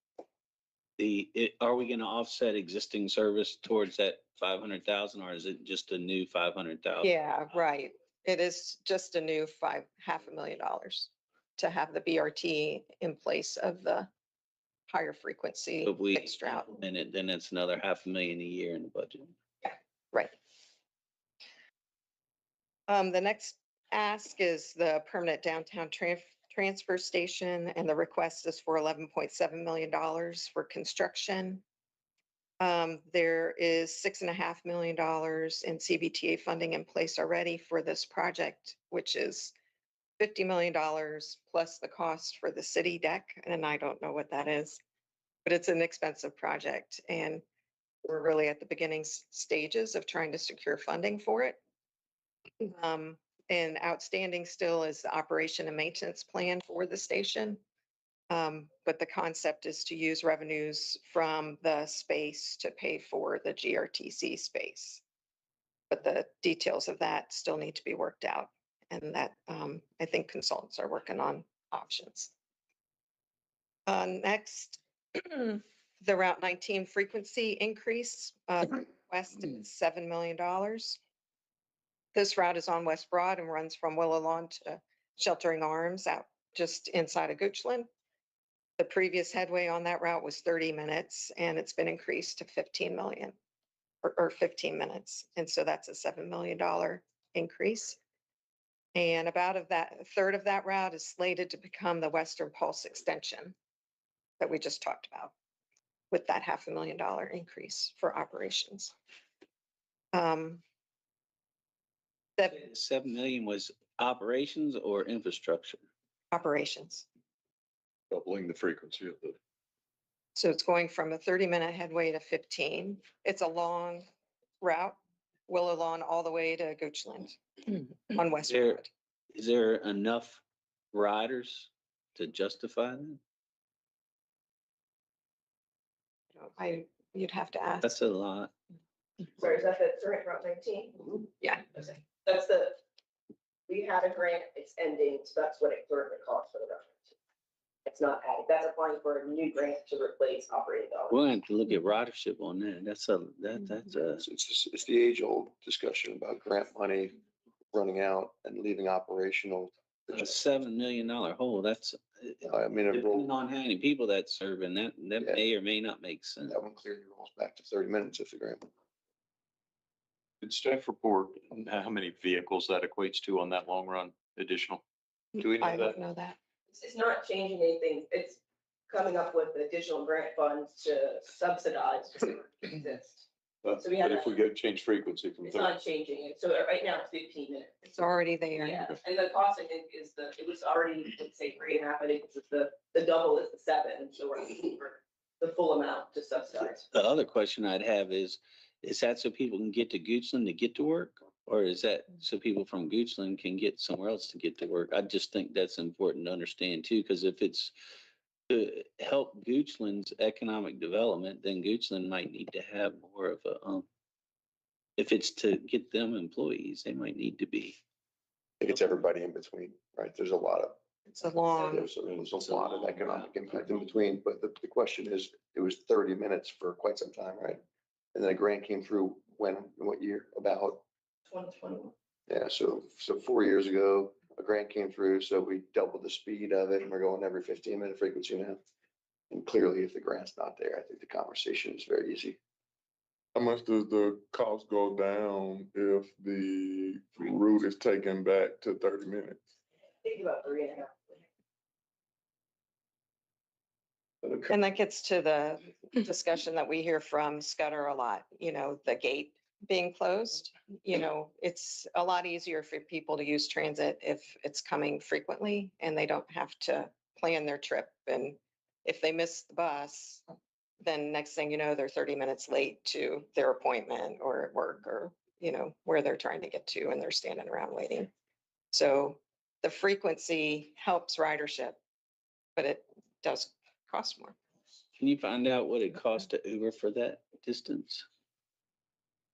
Are we gonna offset existing service towards that 500,000 or is it just a new 500,000? Yeah, right. It is just a new $500,000 to have the BRT in place of the higher frequency If we fixed route. implement it, then it's another 500,000 a year in the budget. Right. The next ask is the permanent downtown transfer station, and the request is for $11.7 million for construction. There is $6.5 million in CBTA funding in place already for this project, which is $50 million plus the cost for the city deck, and I don't know what that is, but it's an expensive project, and we're really at the beginning stages of trying to secure funding for it. And outstanding still is the operation and maintenance plan for the station. But the concept is to use revenues from the space to pay for the GRTC space. But the details of that still need to be worked out. And that, I think consultants are working on options. Next, the Route 19 frequency increase, request is $7 million. This route is on West Broad and runs from Willow Lawn to Sheltering Arms out just inside of Goochland. The previous headway on that route was 30 minutes and it's been increased to 15 million or 15 minutes. And so that's a $7 million increase. And about a third of that route is slated to become the Western Pulse extension that we just talked about with that $500,000 increase for operations. The 7 million was operations or infrastructure? Operations. Doubling the frequency of the. So it's going from a 30-minute headway to 15. It's a long route, Willow Lawn all the way to Goochland on West Broad. Is there enough riders to justify that? You'd have to ask. That's a lot. Sorry, is that the current Route 19? Yeah. Okay. That's the, we had a grant, it's ending, so that's what it currently costs for the Route 19. It's not added, that's applying for a new grant to replace operating dollars. We'll have to look at ridership on that. That's a. It's the age-old discussion about grant money running out and leaving operational. A $7 million hole, that's, I mean, it depending on how many people that's serving, that may or may not make sense. that one clearly rolls back to 30 minutes if the grant. Did staff report on how many vehicles that equates to on that long run additional? Do we know I that? don't know that. It's not changing anything, it's coming up with additional grant funds to subsidize what exists. So we have But if we get change frequency from It's 30, not changing it, so right now it's 15 minutes. It's already there. Yeah, and the cost I think is it was already, let's say 3.5, I think it's the double is the 7, so we're looking for the full amount to subsidize. The other question I'd have is that so people can get to Goochland to get to work? Or is that so people from Goochland can get somewhere else to get to work? I just think that's important to understand too, because if it's to help Goochland's economic development, then Goochland might need to have more of a, if it's to get them employees, they might need to be. I think it's everybody in between, right? There's a lot of, It's a long, there's a lot of economic impact in between, but the question is, it was 30 minutes for quite some time, right? And then a grant came through when, what year? About 2021. Yeah, so 4 years ago, a grant came through, so we doubled the speed of it, and we're going every 15-minute frequency now. And clearly, if the grant's not there, I think the conversation is very easy. How much does the cost go down if the route is taken back to 30 minutes? Think about 3.5. and that gets to the discussion that we hear from Scudder a lot, the gate being closed. It's a lot easier for people to use transit if it's coming frequently and they don't have to plan their trip. And if they miss the bus, then next thing you know, they're 30 minutes late to their appointment or at work or, where they're trying to get to and they're standing around waiting. So the frequency helps ridership, but it does cost more. Can you find out what it costs to Uber for that distance?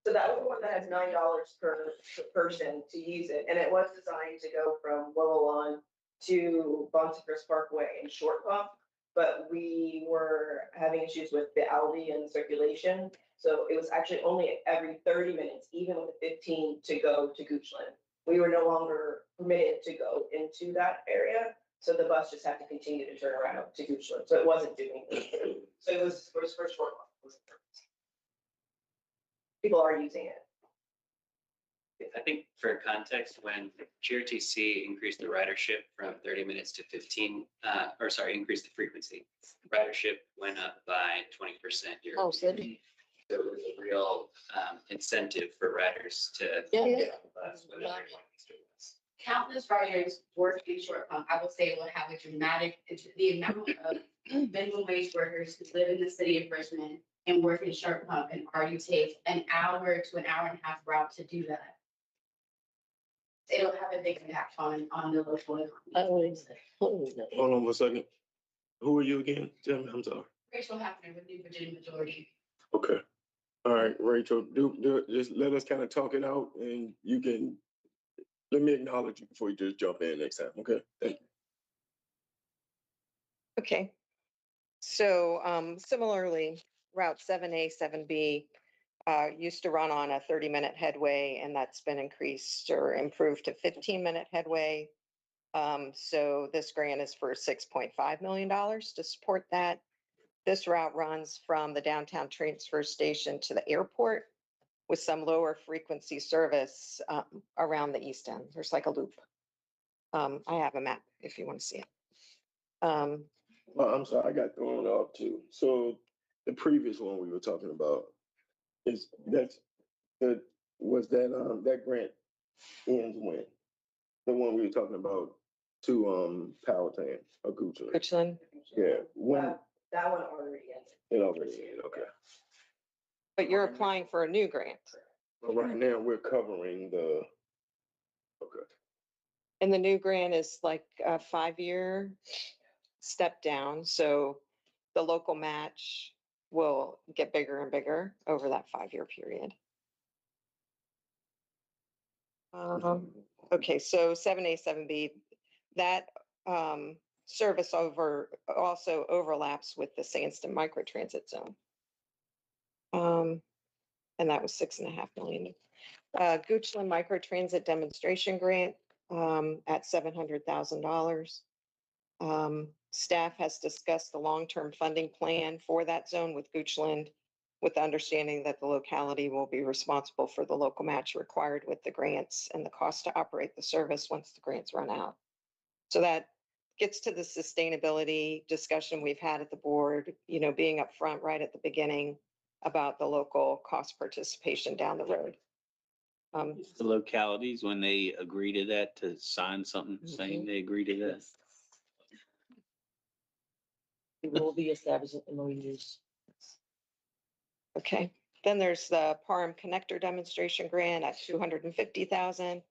So that was the one that has $9 per person to use it, and it was designed to go from Willow Lawn to Bontecrist Parkway and Short Pump, but we were having issues with the Aldi and circulation. So it was actually only every 30 minutes, even with the 15 to go to Goochland. We were no longer permitted to go into that area. So the bus just had to continue to turn around to Goochland. So it wasn't doing it. So it was for Short Pump. People are using it. I think for context, when GRTC increased the ridership from 30 minutes to 15, increased the frequency, ridership went up by 20% year. Oh, so So it was a real incentive for riders to. Yeah. get on the bus, whether they wanted to or not. Countless riders work in Short Pump. I would say it will have a dramatic, the amount of minimum wage workers who live in the city of Richmond and work in Short Pump and already take an hour to an hour and a half route to do that. It'll have a big impact on the local economy. Hold on for a second. Who are you again? Tell me, I'm sorry. Rachel Hafner with New Virginia Majority. Okay. All right, Rachel, just let us kind of talk it out and you can, let me acknowledge you before you just jump in next time, okay? Thank you. Okay. So similarly, Route 7A, 7B used to run on a 30-minute headway, and that's been increased or improved to 15-minute headway. So this grant is for $6.5 million to support that. This route runs from the downtown transfer station to the airport with some lower frequency service around the east end. There's like a loop. I have a map if you want to see it. Well, I'm sorry, I got thrown off too. So the previous one we were talking about that grant ends when? The one we were talking about to Powhatan or Goochland. Goochland. Yeah, when That one already ended. it already ended, okay. But you're applying for a new grant. But right now, we're covering the, okay. And the new grant is like a 5-year step down. So the local match will get bigger and bigger over that 5-year period. Okay, so 7A, 7B, that service also overlaps with the Sandston microtransit zone. And that was $6.5 million. Goochland microtransit demonstration grant at $700,000. Staff has discussed the long-term funding plan for that zone with Goochland, with the understanding that the locality will be responsible for the local match required with the grants and the cost to operate the service once the grants run out. So that gets to the sustainability discussion we've had at the board, being upfront right at the beginning about the local cost participation down the road. The localities, when they agree to that, to sign something saying they agree to that. It will be establishing MOUs. Okay, then there's the Parham Connector Demonstration Grant at $250,000.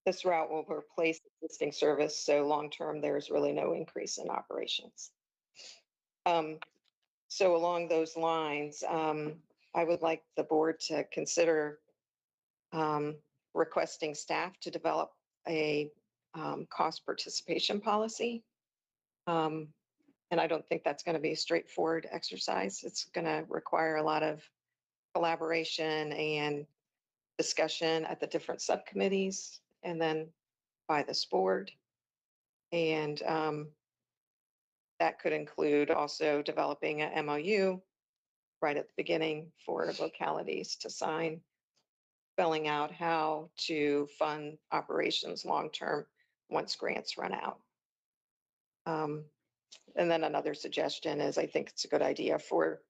This route will replace existing service, so long-term, there's really no increase in operations. So along those lines, I would like the board to consider requesting staff to develop a cost participation policy. And I don't think that's going to be a straightforward exercise. It's going to require a lot of collaboration and discussion at the different subcommittees and then by this board. And that could include also developing an MOU right at the beginning for localities to sign, spelling out how to fund operations long-term once grants run out. And then another suggestion is I think it's a good idea for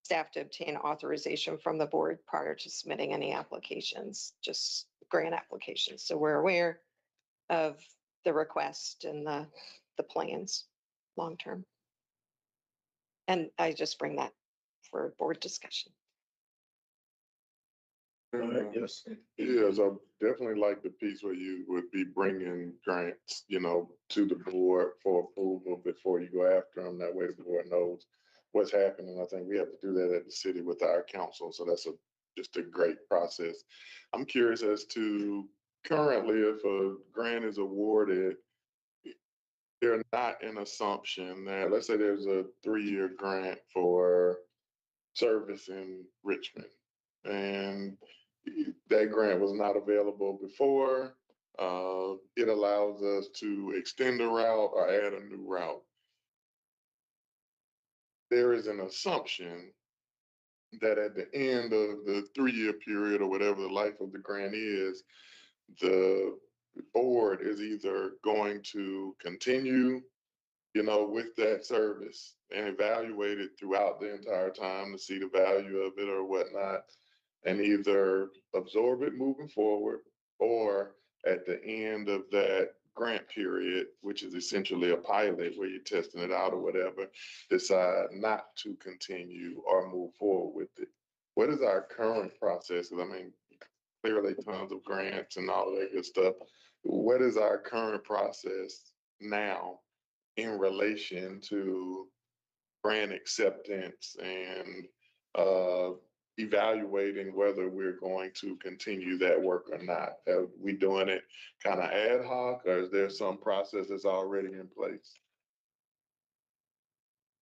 staff to obtain authorization from the board prior to submitting any applications, just grant applications. So we're aware of the request and the plans long-term. And I just bring that for board discussion. Yes. Yes, I definitely like the piece where you would be bringing grants, to the board for approval before you go after them. That way the board knows what's happening. I think we have to do that at the city with our council. So that's just a great process. I'm curious as to currently if a grant is awarded, there's not an assumption that, let's say there's a 3-year grant for service in Richmond, and that grant was not available before. It allows us to extend a route or add a new route. There is an assumption that at the end of the 3-year period or whatever the life of the grant is, the board is either going to continue, with that service and evaluate it throughout the entire time to see the value of it or whatnot, and either absorb it moving forward, or at the end of that grant period, which is essentially a pilot where you're testing it out or whatever, decide not to continue or move forward with it. What is our current process? 'Cause I mean, clearly tons of grants and all that good stuff. What is our current process now in relation to grant acceptance and evaluating whether we're going to continue that work or not? Are we doing it kind of ad hoc, or is there some process that's already in place?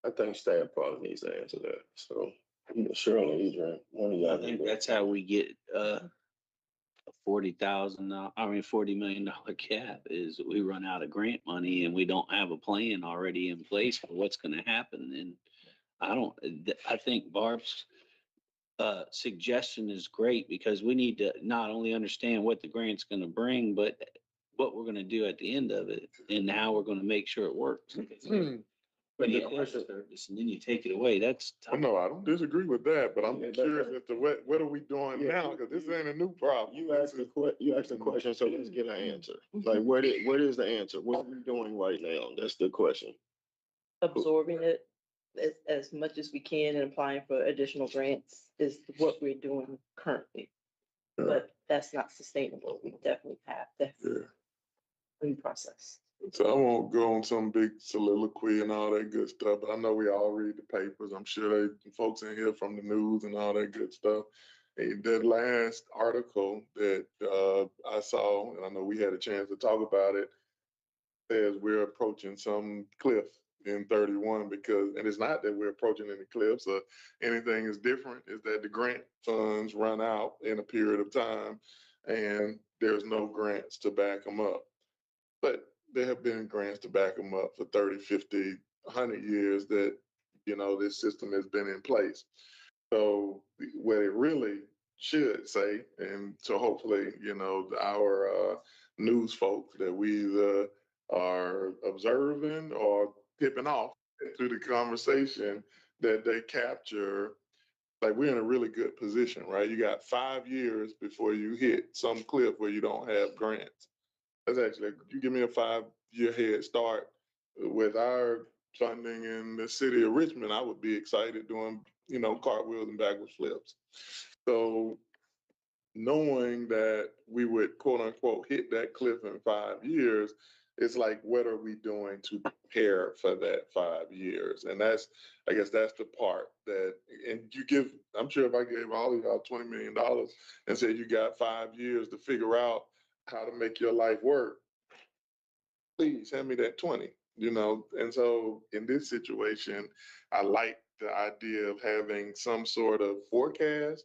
I think staff probably needs to answer that. So Shirley, Adrian, one of y'all. I think that's how we get a $40 million cap, is we run out of grant money and we don't have a plan already in place for what's gonna happen. And I think Barb's suggestion is great, because we need to not only understand what the grant's gonna bring, but what we're gonna do at the end of it and how we're gonna make sure it works. But the question, and then you take it away. That's tough. No, I don't disagree with that, but I'm curious as to what are we doing now? Because this ain't a new problem. You asked the question, so let's get an answer. Like, what is the answer? What are we doing right now? That's the question. Absorbing it as much as we can and applying for additional grants is what we're doing currently. Yeah. But that's not sustainable. We definitely have to new process. So I won't go on some big soliloquy and all that good stuff, but I know we all read the papers. I'm sure folks in here from the news and all that good stuff. And the last article that I saw, and I know we had a chance to talk about it, says we're approaching some cliff in 31 and it's not that we're approaching any cliffs or anything is different, is that the grant funds run out in a period of time and there's no grants to back them up. But there have been grants to back them up for 30, 50, 100 years that, this system has been in place. So what it really should say, and so hopefully, our news folks that we either are observing or tipping off through the conversation, that they capture, like, we're in a really good position, right? You got 5 years before you hit some cliff where you don't have grants. That's actually, you give me a 5-year head start with our funding in the city of Richmond, I would be excited doing, cartwheels and backward flips. So knowing that we would quote unquote hit that cliff in 5 years, it's like, what are we doing to prepare for that 5 years? And I guess that's the part that, and I'm sure if I gave all of y'all $20 million and said you got 5 years to figure out how to make your life work, please hand me that 20, And so in this situation, I like the idea of having some sort of forecast,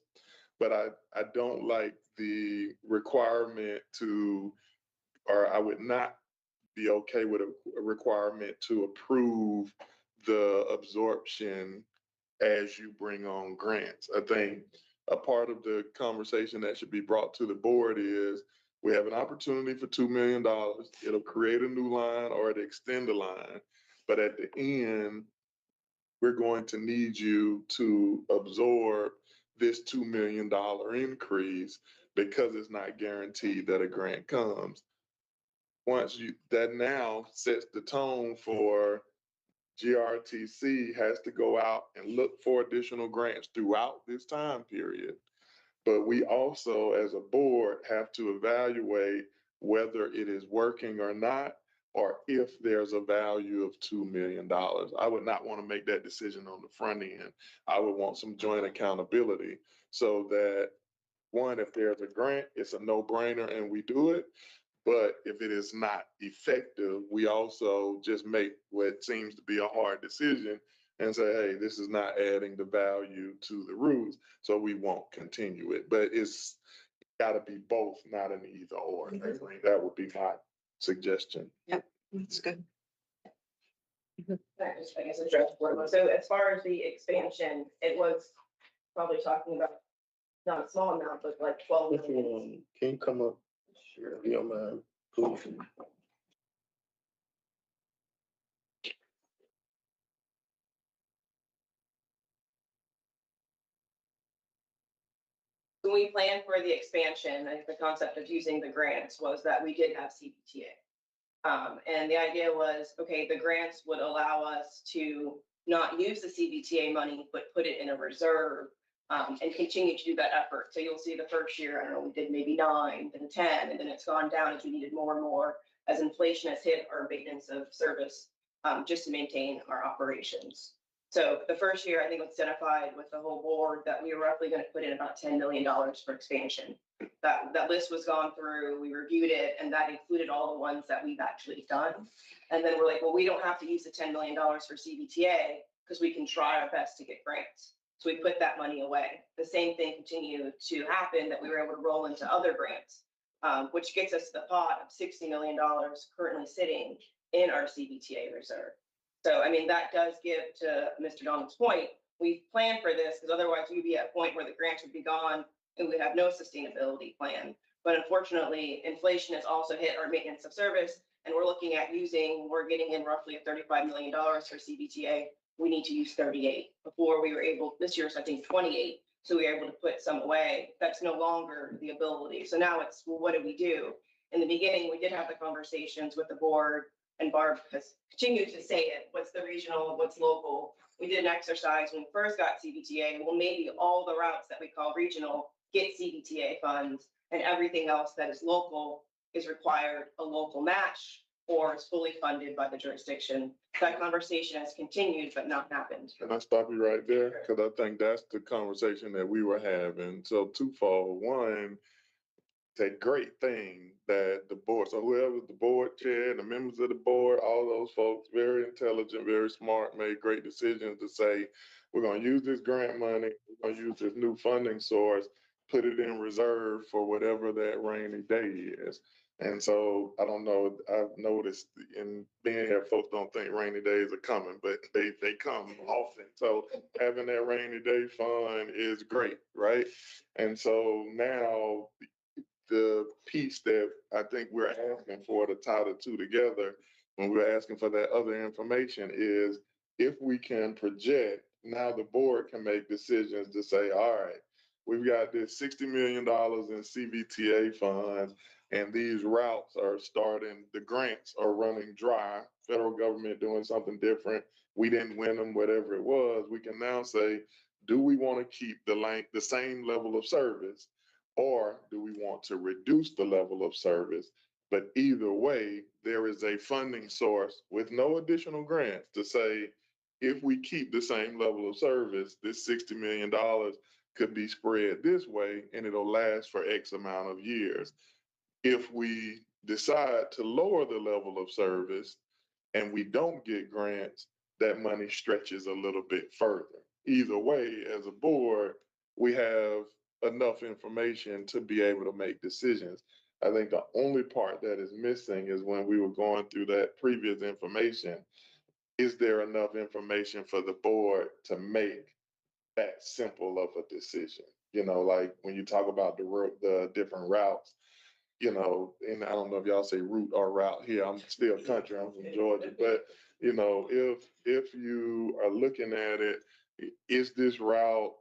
but I don't like the requirement or I would not be okay with a requirement to approve the absorption as you bring on grants. I think a part of the conversation that should be brought to the board is, we have an opportunity for $2 million. It'll create a new line or it'll extend the line. But at the end, we're going to need you to absorb this $2 million increase, because it's not guaranteed that a grant comes. That now sets the tone for GRTC has to go out and look for additional grants throughout this time period. But we also, as a board, have to evaluate whether it is working or not, or if there's a value of $2 million. I would not want to make that decision on the front end. I would want some joint accountability so that, one, if there's a grant, it's a no-brainer and we do it. But if it is not effective, we also just make what seems to be a hard decision and say, hey, this is not adding the value to the routes, so we won't continue it. But it's got to be both, not an either or. I think that would be my suggestion. Yep, that's good. I guess address what it was. So as far as the expansion, it was probably talking about not a small amount, but like 12 million. Can you come up? Sure. If you don't mind, please. When we planned for the expansion, I think the concept of using the grants was that we did have CPTA. And the idea was, okay, the grants would allow us to not use the CBTA money, but put it in a reserve and continue to do that effort. So you'll see the first year, I don't know, we did maybe 9, then 10, and then it's gone down as we needed more and more as inflation has hit our maintenance of service just to maintain our operations. So the first year, I think it was identified with the whole board that we were roughly going to put in about $10 million for expansion. That list was gone through, we reviewed it, and that included all the ones that we've actually done. And then we're like, well, we don't have to use the $10 million for CBTA because we can try our best to get grants. So we put that money away. The same thing continued to happen, that we were able to roll into other grants, which gets us to the pot of $60 million currently sitting in our CBTA reserve. So, I mean, that does give, to Mr. Donald's point, we planned for this because otherwise we'd be at a point where the grants would be gone and we'd have no sustainability plan. But unfortunately, inflation has also hit our maintenance of service, and we're looking at we're getting in roughly $35 million for CBTA. We need to use 38 before we were able, this year's I think 28. So we were able to put some away. That's no longer the ability. So now it's, well, what do we do? In the beginning, we did have the conversations with the board, and Barb has continued to say it, what's the regional, what's local. We did an exercise when we first got CBTA, well, maybe all the routes that we call regional get CBTA funds, and everything else that is local is required a local match or is fully funded by the jurisdiction. That conversation has continued, but not happened. Can I stop you right there? Because I think that's the conversation that we were having. So twofold. One, it's a great thing that the board, so whoever's the board chair and the members of the board, all those folks, very intelligent, very smart, made great decisions to say, we're going to use this grant money, we're going to use this new funding source, put it in reserve for whatever that rainy day is. And so I don't know, I've noticed in being here, folks don't think rainy days are coming, but they come often. So having that rainy day fund is great, right? And so now the piece that I think we're asking for to tie the two together when we're asking for that other information is if we can project, now the board can make decisions to say, all right, we've got this $60 million in CBTA funds, and these routes are starting, the grants are running dry, federal government doing something different, we didn't win them, whatever it was. We can now say, do we want to keep the same level of service, or do we want to reduce the level of service? But either way, there is a funding source with no additional grants to say, if we keep the same level of service, this $60 million could be spread this way and it'll last for X amount of years. If we decide to lower the level of service and we don't get grants, that money stretches a little bit further. Either way, as a board, we have enough information to be able to make decisions. I think the only part that is missing is when we were going through that previous information, is there enough information for the board to make that simple of a decision? You know, like when you talk about the different routes, you know, and I don't know if y'all say route or route here, I'm still country, I'm from Georgia, but you know, if you are looking at it, is this route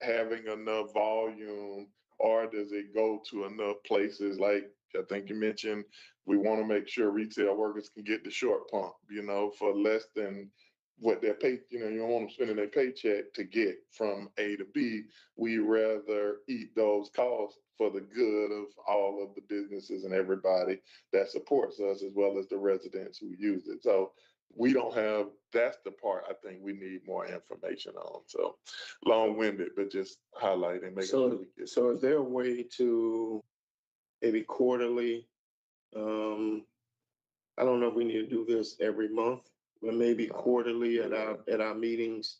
having enough volume, or does it go to enough places? Like I think you mentioned, we want to make sure retail workers can get the short pump, you know, for less than what their pay, you know, you don't want them spending their paycheck to get from A to B. We rather eat those costs for the good of all of the businesses and everybody that supports us, as well as the residents who use it. So we don't have, that's the part I think we need more information on. So long-winded, but just highlight and make sure we get. So is there a way to maybe quarterly I don't know if we need to do this every month, but maybe quarterly at our meetings,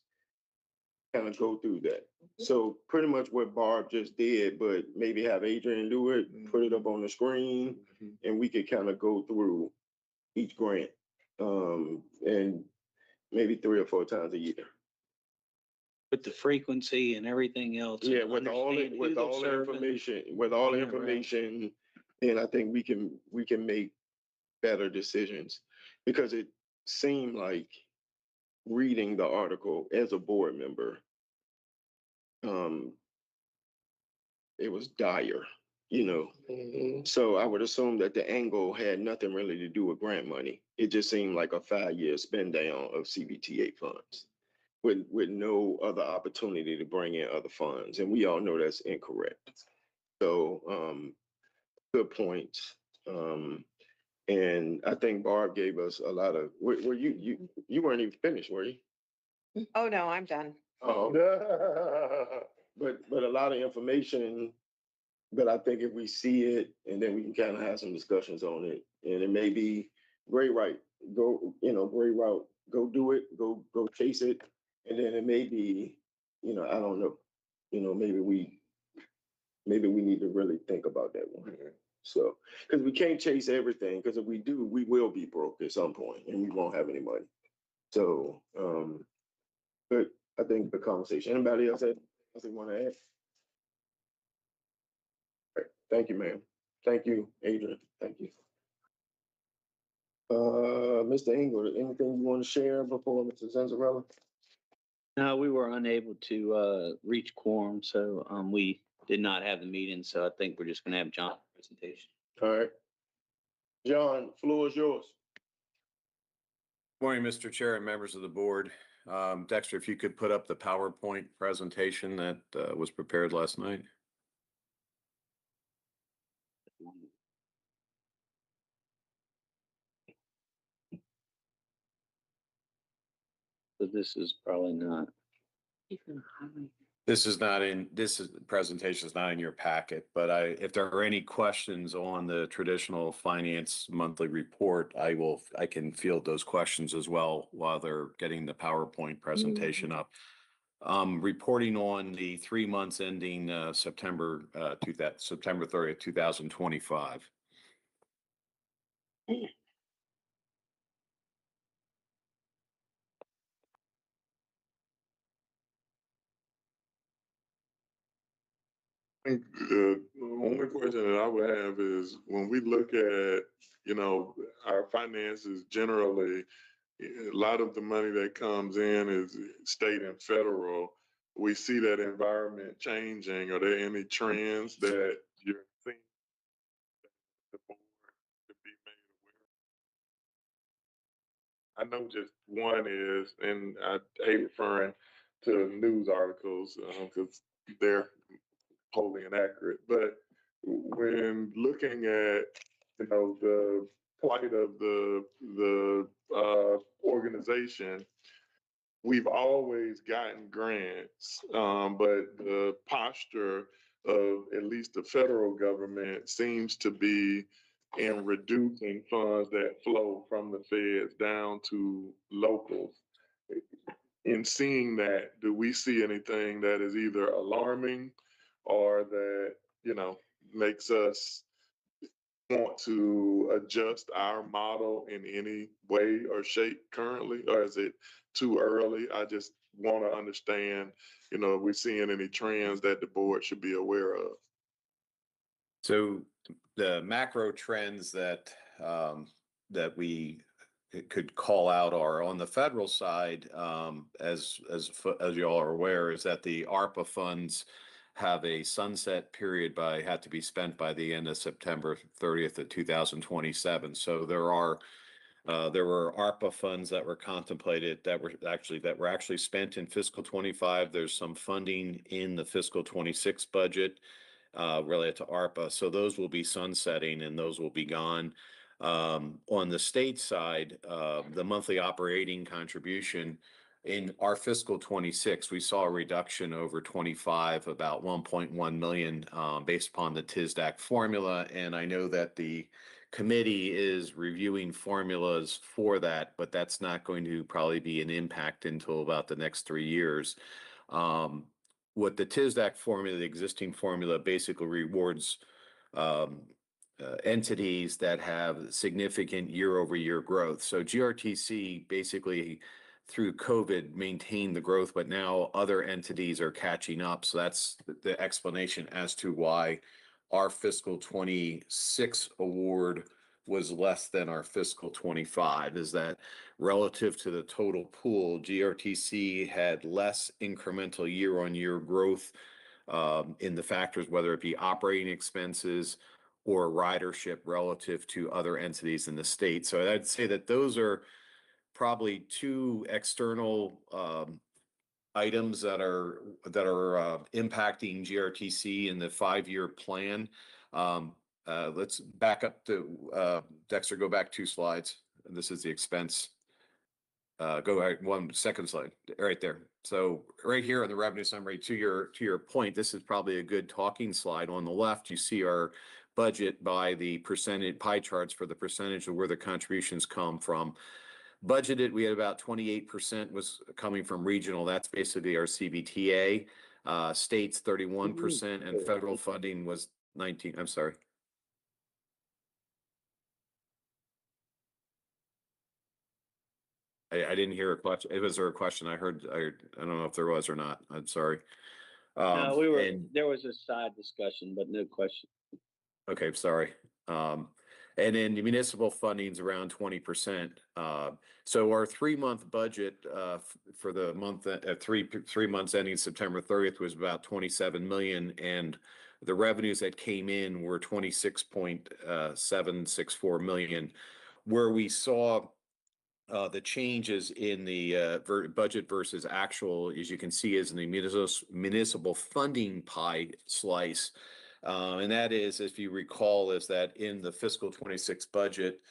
kind of go through that. So pretty much what Barb just did, but maybe have Adrian do it, put it up on the screen, and we could kind of go through each grant. And maybe 3 or 4 times a year. With the frequency and everything else. Yeah, with all the information, then I think we can make better decisions. Because it seemed like reading the article as a board member, it was dire, you know. So I would assume that the angle had nothing really to do with grant money. It just seemed like a 5-year spend down of CBTA funds with no other opportunity to bring in other funds. And we all know that's incorrect. So good points. And I think Barb gave us a lot of, were you weren't even finished, were you? Oh, no, I'm done. Oh, but a lot of information, but I think if we see it and then we can kind of have some discussions on it, and it may be great, right? Go, great route, go do it, go chase it. And then it may be, I don't know, maybe we need to really think about that one. So, because we can't chase everything, because if we do, we will be broke at some point and we won't have any money. So, but I think the conversation, anybody else want to add? Right. Thank you, ma'am. Thank you, Adrian. Thank you. Mr. Engel, anything you want to share before Mr. Zanzarella? No, we were unable to reach quorum, so we did not have the meeting. So I think we're just gonna have John's presentation. All right. John, floor is yours. Morning, Mr. Chair and members of the board. Dexter, if you could put up the PowerPoint presentation that was prepared last night. So this is probably not. This presentation is not in your packet, but if there are any questions on the traditional finance monthly report, I can field those questions as well while they're getting the PowerPoint presentation up. Reporting on the 3 months ending September 30th, 2025. The only question that I would have is when we look at, our finances generally, a lot of the money that comes in is state and federal. We see that environment changing. Are there any trends that you're seeing the board to be made aware? I know just one is, and I hate referring to news articles because they're wholly inaccurate, but when looking at the plight of the organization, we've always gotten grants, but the posture of at least the federal government seems to be in reducing funds that flow from the feds down to locals. In seeing that, do we see anything that is either alarming or that, makes us want to adjust our model in any way or shape currently, or is it too early? I just want to understand, if we're seeing any trends that the board should be aware of. So the macro trends that we could call out are on the federal side, as you all are aware, is that the ARPA funds have a sunset period had to be spent by the end of September 30th of 2027. So there were ARPA funds that were contemplated that were actually spent in fiscal 25. There's some funding in the fiscal 26 budget related to ARPA. So those will be sunsetting and those will be gone. On the state side, the monthly operating contribution in our fiscal 26, we saw a reduction over 25, about 1.1 million, based upon the TISDAC formula. And I know that the committee is reviewing formulas for that, but that's not going to probably be an impact until about the next 3 years. What the TISDAC formula, the existing formula, basically rewards entities that have significant year-over-year growth. So GRTC basically through COVID maintained the growth, but now other entities are catching up. So that's the explanation as to why our fiscal 26 award was less than our fiscal 25, is that relative to the total pool, GRTC had less incremental year-on-year growth in the factors, whether it be operating expenses or ridership relative to other entities in the state. So I'd say that those are probably two external items that are impacting GRTC in the 5-year plan. Let's back up to Dexter. Go back 2 slides. This is the expense. Go ahead, 1 second slide right there. So right here on the revenue summary, to your point, this is probably a good talking slide. On the left, you see our budget by the percentage pie charts for the percentage of where the contributions come from. Budgeted, we had about 28% was coming from regional. That's basically our CBTA. States 31%, and federal funding was 19. I'm sorry. I didn't hear a question. Was there a question? I don't know if there was or not. I'm sorry. No, there was a side discussion, but no question. Okay, sorry. And then the municipal funding is around 20%. So our 3-month budget for the month three months ending September 30th was about 27 million, and the revenues that came in were 26.764 million. Where we saw the changes in the budget versus actual, as you can see, is in the municipal funding pie slice. And that is, if you recall, is that in the fiscal 26 budget,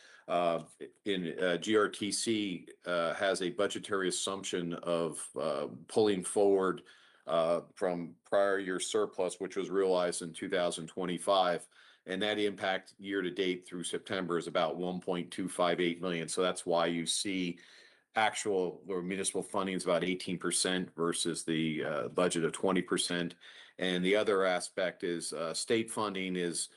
GRTC has a budgetary assumption of pulling forward from prior year surplus, which was realized in 2025. And that impact year to date through September is about 1.258 million. So that's why you see actual or municipal funding is about 18% versus the budget of 20%. And the other aspect is state funding is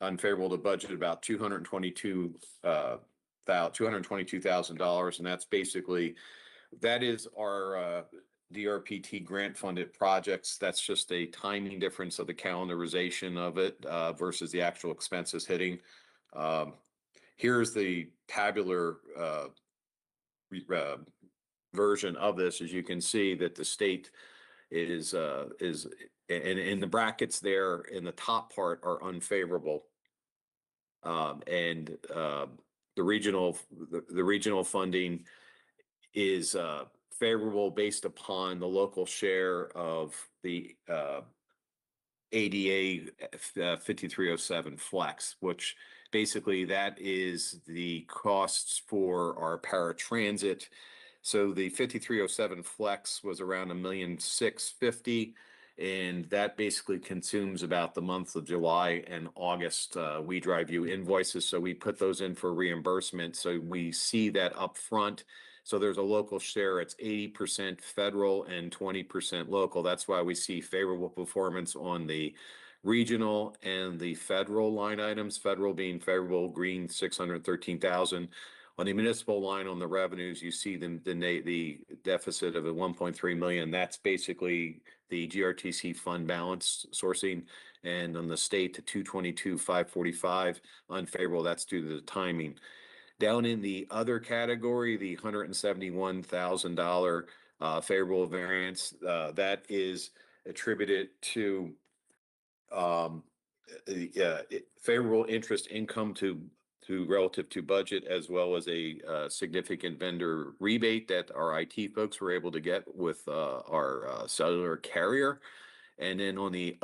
unfavorable to budget about $222,000. And that's basically, that is our DRPT grant funded projects. That's just a timing difference of the calendarization of it versus the actual expenses hitting. Here's the tabular version of this. As you can see that the state is and in the brackets there in the top part are unfavorable. And the regional funding is favorable based upon the local share of the ADA 5307 flex, which basically that is the costs for our paratransit. So the 5307 flex was around $1,650,000, and that basically consumes about the month of July and August We Drive You invoices. So we put those in for reimbursement. So we see that up front. So there's a local share. It's 80% federal and 20% local. That's why we see favorable performance on the regional and the federal line items. Federal being favorable, green 613,000. On the municipal line on the revenues, you see the deficit of the 1.3 million. That's basically the GRTC fund balance sourcing. And on the state, the 222,545 unfavorable. That's due to the timing. Down in the other category, the $171,000 favorable variance, that is attributed to favorable interest income to relative to budget, as well as a significant vendor rebate that our IT folks were able to get with our cellular carrier. And then on the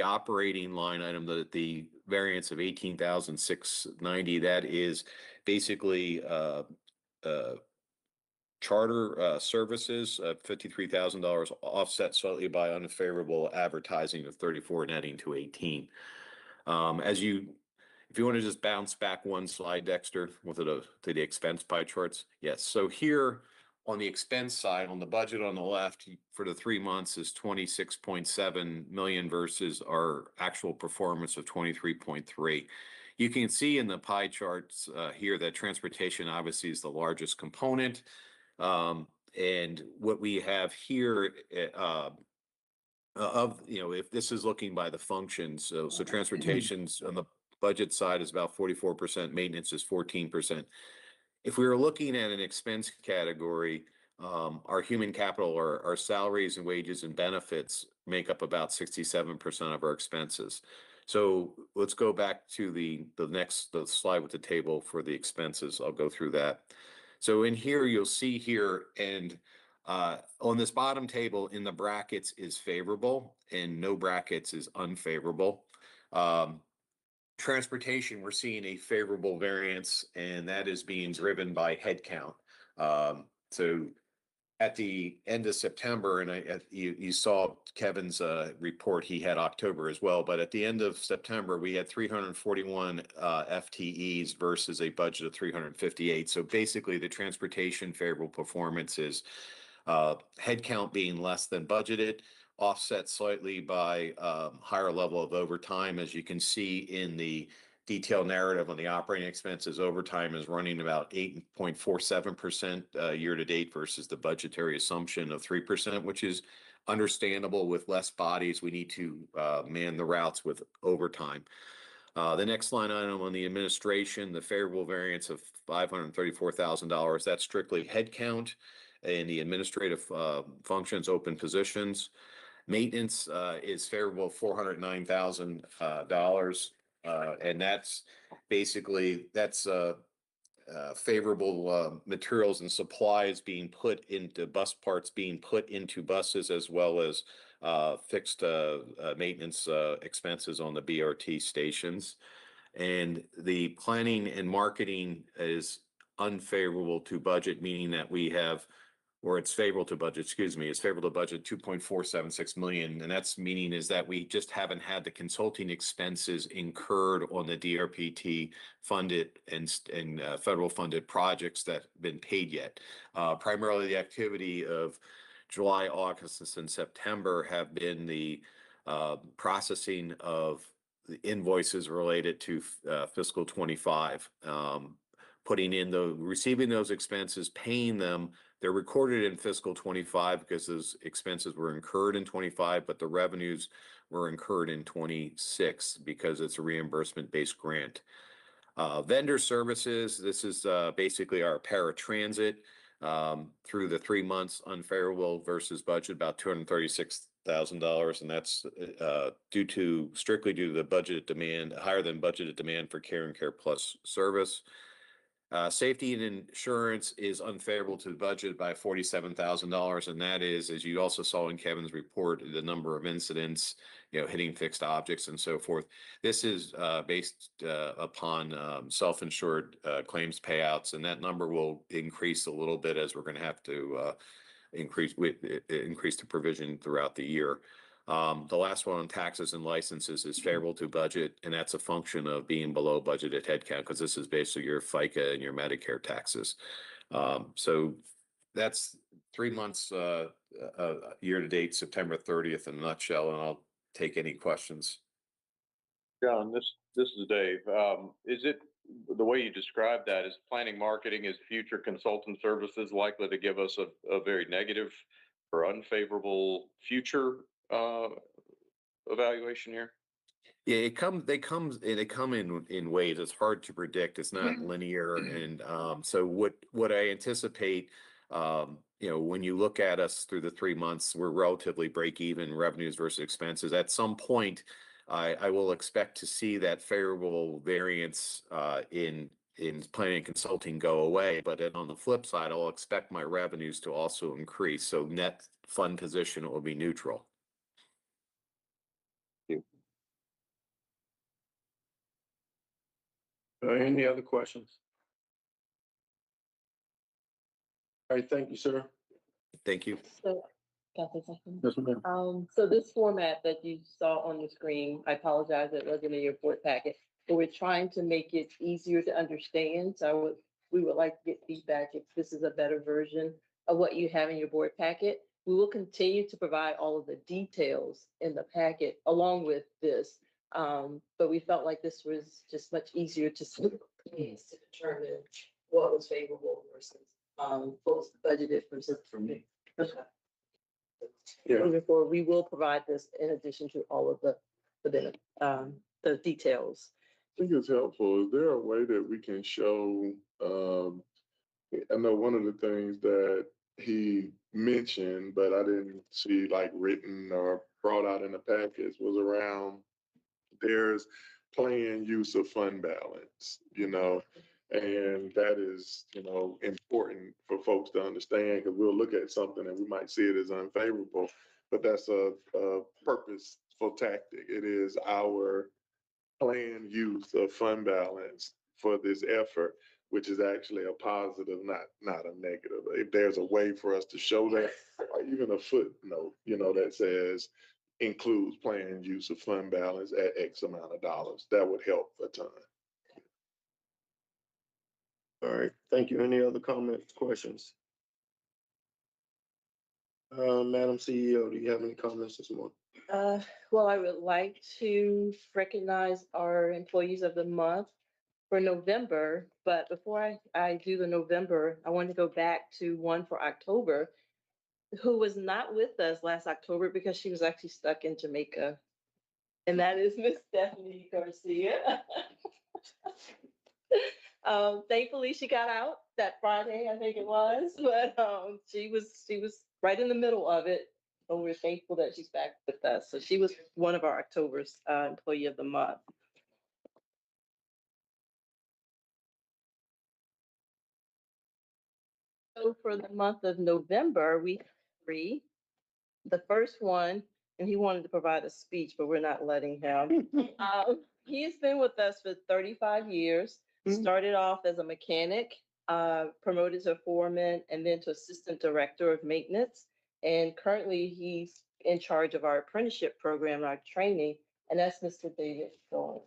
operating line item, the variance of 18,690, that is basically charter services, $53,000 offset slightly by unfavorable advertising of 34, netting to 18. If you want to just bounce back one slide, Dexter, with it to the expense pie charts. Yes. So here on the expense side, on the budget on the left for the 3 months is 26.7 million versus our actual performance of 23.3. You can see in the pie charts here that transportation obviously is the largest component. And what we have here if this is looking by the functions, so transportation's on the budget side is about 44%, maintenance is 14%. If we were looking at an expense category, our human capital, our salaries and wages and benefits make up about 67% of our expenses. So let's go back to the slide with the table for the expenses. I'll go through that. So in here, you'll see here, and on this bottom table in the brackets is favorable and no brackets is unfavorable. Transportation, we're seeing a favorable variance, and that is being driven by headcount. So at the end of September, and you saw Kevin's report, he had October as well, but at the end of September, we had 341 FTEs versus a budget of 358. So basically the transportation favorable performance is headcount being less than budgeted, offset slightly by higher level of overtime. As you can see in the detailed narrative on the operating expenses, overtime is running about 8.47% year to date versus the budgetary assumption of 3%, which is understandable. With less bodies, we need to man the routes with overtime. The next line item on the administration, the favorable variance of $534,000, that's strictly headcount in the administrative functions, open positions. Maintenance is favorable, $409,000. And that's basically, favorable materials and supplies being put into bus parts, being put into buses, as well as fixed maintenance expenses on the BRT stations. And the planning and marketing is unfavorable to budget, meaning that we have, or it's favorable to budget, it's favorable to budget 2.476 million. And that's meaning is that we just haven't had the consulting expenses incurred on the DRPT funded and federal funded projects that have been paid yet. Primarily the activity of July, August, and September have been the processing of the invoices related to fiscal 25. Receiving those expenses, paying them. They're recorded in fiscal 25 because those expenses were incurred in 25, but the revenues were incurred in 26 because it's a reimbursement-based grant. Vendor services, this is basically our paratransit through the 3 months, unfavorable versus budget, about $236,000, and that's strictly due to the budgeted demand, higher than budgeted demand for Care and Care Plus service. Safety and insurance is unfavorable to the budget by $47,000, and that is, as you also saw in Kevin's report, the number of incidents, hitting fixed objects and so forth. This is based upon self-insured claims payouts, and that number will increase a little bit as we're going to have to increase the provision throughout the year. The last one on taxes and licenses is favorable to budget, and that's a function of being below budgeted headcount, because this is basically your FICA and your Medicare taxes. So that's 3 months year to date, September 30th in a nutshell, and I'll take any questions. John, this is Dave. Is it the way you described that, is planning marketing, is future consultant services likely to give us a very negative or unfavorable future evaluation here? Yeah, they come in waves. It's hard to predict. It's not linear. And so what I anticipate, when you look at us through the 3 months, we're relatively break even revenues versus expenses. At some point, I will expect to see that favorable variance in planning and consulting go away. But on the flip side, I'll expect my revenues to also increase. So net fund position will be neutral. Any other questions? All right, thank you, sir. Thank you. So, got this second? Yes, ma'am. So this format that you saw on the screen, I apologize, it wasn't in your report packet. but we're trying to make it easier to understand. So we would like to get feedback if this is a better version of what you have in your board packet. We will continue to provide all of the details in the packet along with this. But we felt like this was just much easier to determine what was favorable versus what was budgeted versus for me. Yeah. Moving forward, we will provide this in addition to all of the details. I think it's helpful. Is there a way that we can show, I know one of the things that he mentioned, but I didn't see like written or brought out in the package was around there's planned use of fund balance, and that is, important for folks to understand because we'll look at something and we might see it as unfavorable, but that's a purposeful tactic. It is our planned use of fund balance for this effort, which is actually a positive, not a negative. If there's a way for us to show that, or even a footnote, that says includes planned use of fund balance at X amount of dollars, that would help a ton. All right, thank you. Any other comments, questions? Madam CEO, do you have any comments this morning? Well, I would like to recognize our employees of the month for November, but before I do the November, I want to go back to one for October, who was not with us last October because she was actually stuck in Jamaica. And that is Miss Stephanie Garcia. Thankfully she got out that Friday, I think it was, but she was right in the middle of it. So we're thankful that she's back with us. So she was one of our October's employee of the month. So for the month of November, we have 3. The first one, and he wanted to provide a speech, but we're not letting him. He's been with us for 35 years, started off as a mechanic, promoted to foreman, and then to assistant director of maintenance. And currently he's in charge of our apprenticeship program, our training, and that's Mr. David Jones.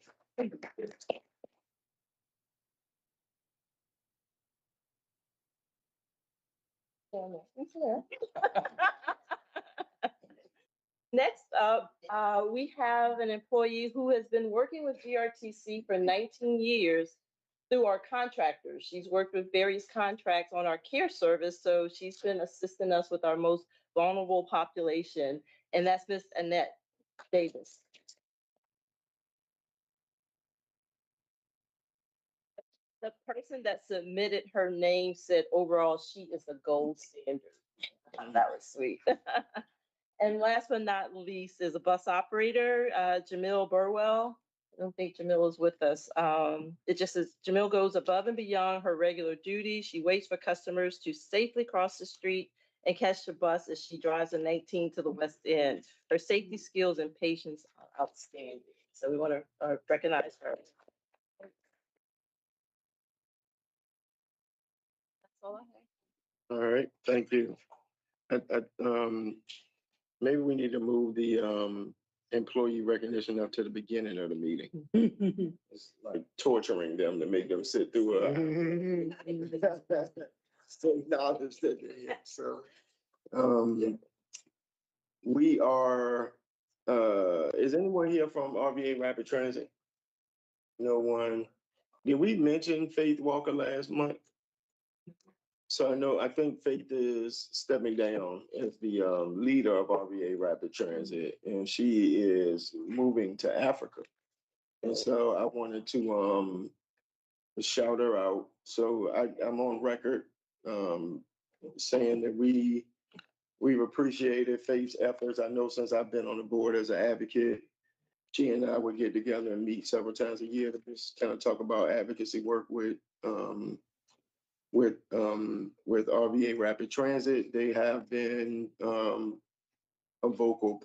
Next up, we have an employee who has been working with GRTC for 19 years through our contractors. She's worked with various contracts on our care service, so she's been assisting us with our most vulnerable population, and that's Miss Annette Davis. The person that submitted her name said overall she is a gold standard. That was sweet. And last but not least is a bus operator, Jamil Burwell. I don't think Jamil is with us. It just says Jamil goes above and beyond her regular duties. She waits for customers to safely cross the street and catch the bus as she drives the 19 to the West End. Her safety skills and patience are outstanding. So we want to recognize her. That's all I have. All right, thank you. Maybe we need to move the employee recognition up to the beginning of the meeting. It's like torturing them to make them sit through so acknowledge that they're here. So we are is anyone here from RVA Rapid Transit? No one. Did we mention Faith Walker last month? So I think Faith is stepping down as the leader of RVA Rapid Transit, and she is moving to Africa. And so I wanted to shout her out. So I'm on record saying that we've appreciated Faith's efforts. I know since I've been on the board as an advocate, she and I would get together and meet several times a year to just kind of talk about advocacy work with RVA Rapid Transit. They have been a vocal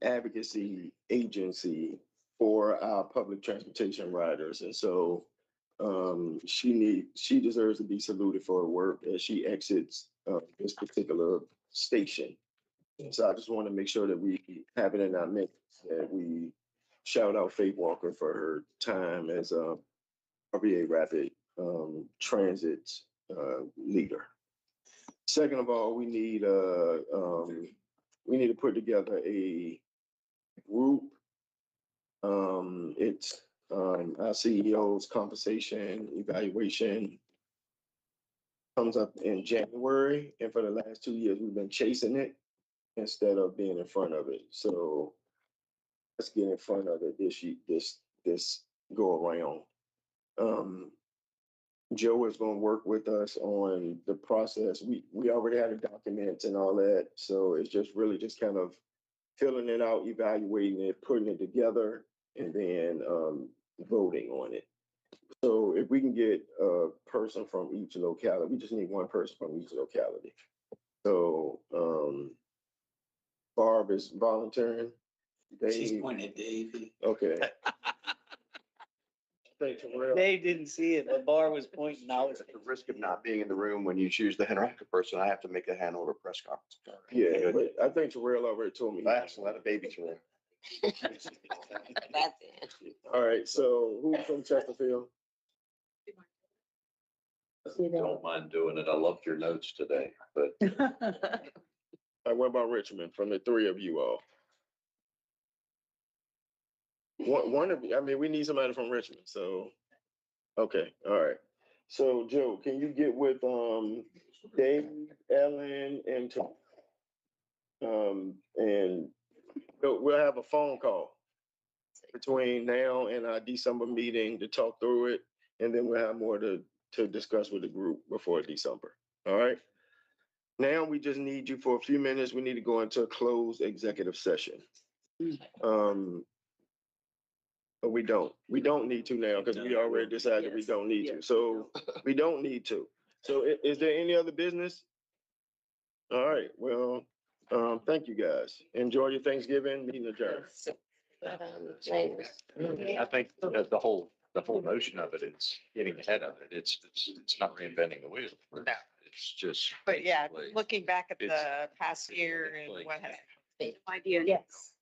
advocacy agency for our public transportation riders. And so she deserves to be saluted for her work as she exits this particular station. And so I just want to make sure that we have it in our minutes that we shout out Faith Walker for her time as a RVA Rapid Transit leader. Second of all, we need to put together a group. It's our CEO's compensation evaluation comes up in January, and for the last 2 years, we've been chasing it instead of being in front of it. So let's get in front of it this go around. Joe is going to work with us on the process. We already have the documents and all that, so it's just really just kind of filling it out, evaluating it, putting it together, and then voting on it. So if we can get a person from each locality, we just need one person from each locality. So Barb is volunteering. She's Dave, pointing at Dave. okay. Thanks, Terrell. Dave didn't see it, but Bar was pointing out. At the risk of not being in the room when you choose the interactive person, I have to make a Hanover press conference. Yeah, but I think Terrell already told me. That's a lot of baby Terrell. That's it. All right, so who's from Chesterfield? Don't mind doing it. I loved your notes today, but What about Richmond, from the three of you all? One of you, I mean, we need somebody from Richmond, so, okay, all right. So Joe, can you get with, Dave, Ellen, and Tom? And we'll have a phone call between now and our December meeting to talk through it, and then we'll have more to discuss with the group before December, all right? Now we just need you for a few minutes. We need to go into a closed executive session. But we don't need to now because we already decided we don't need to. So we don't need to. So is there any other business? All right, well, thank you guys. Enjoy your Thanksgiving, meeting adjourned. I think that the whole notion of it is getting ahead of it. It's not reinventing the wheel. It's just. But yeah, basically- looking back at the It's- past year it's and like- what has. Idea. Yes.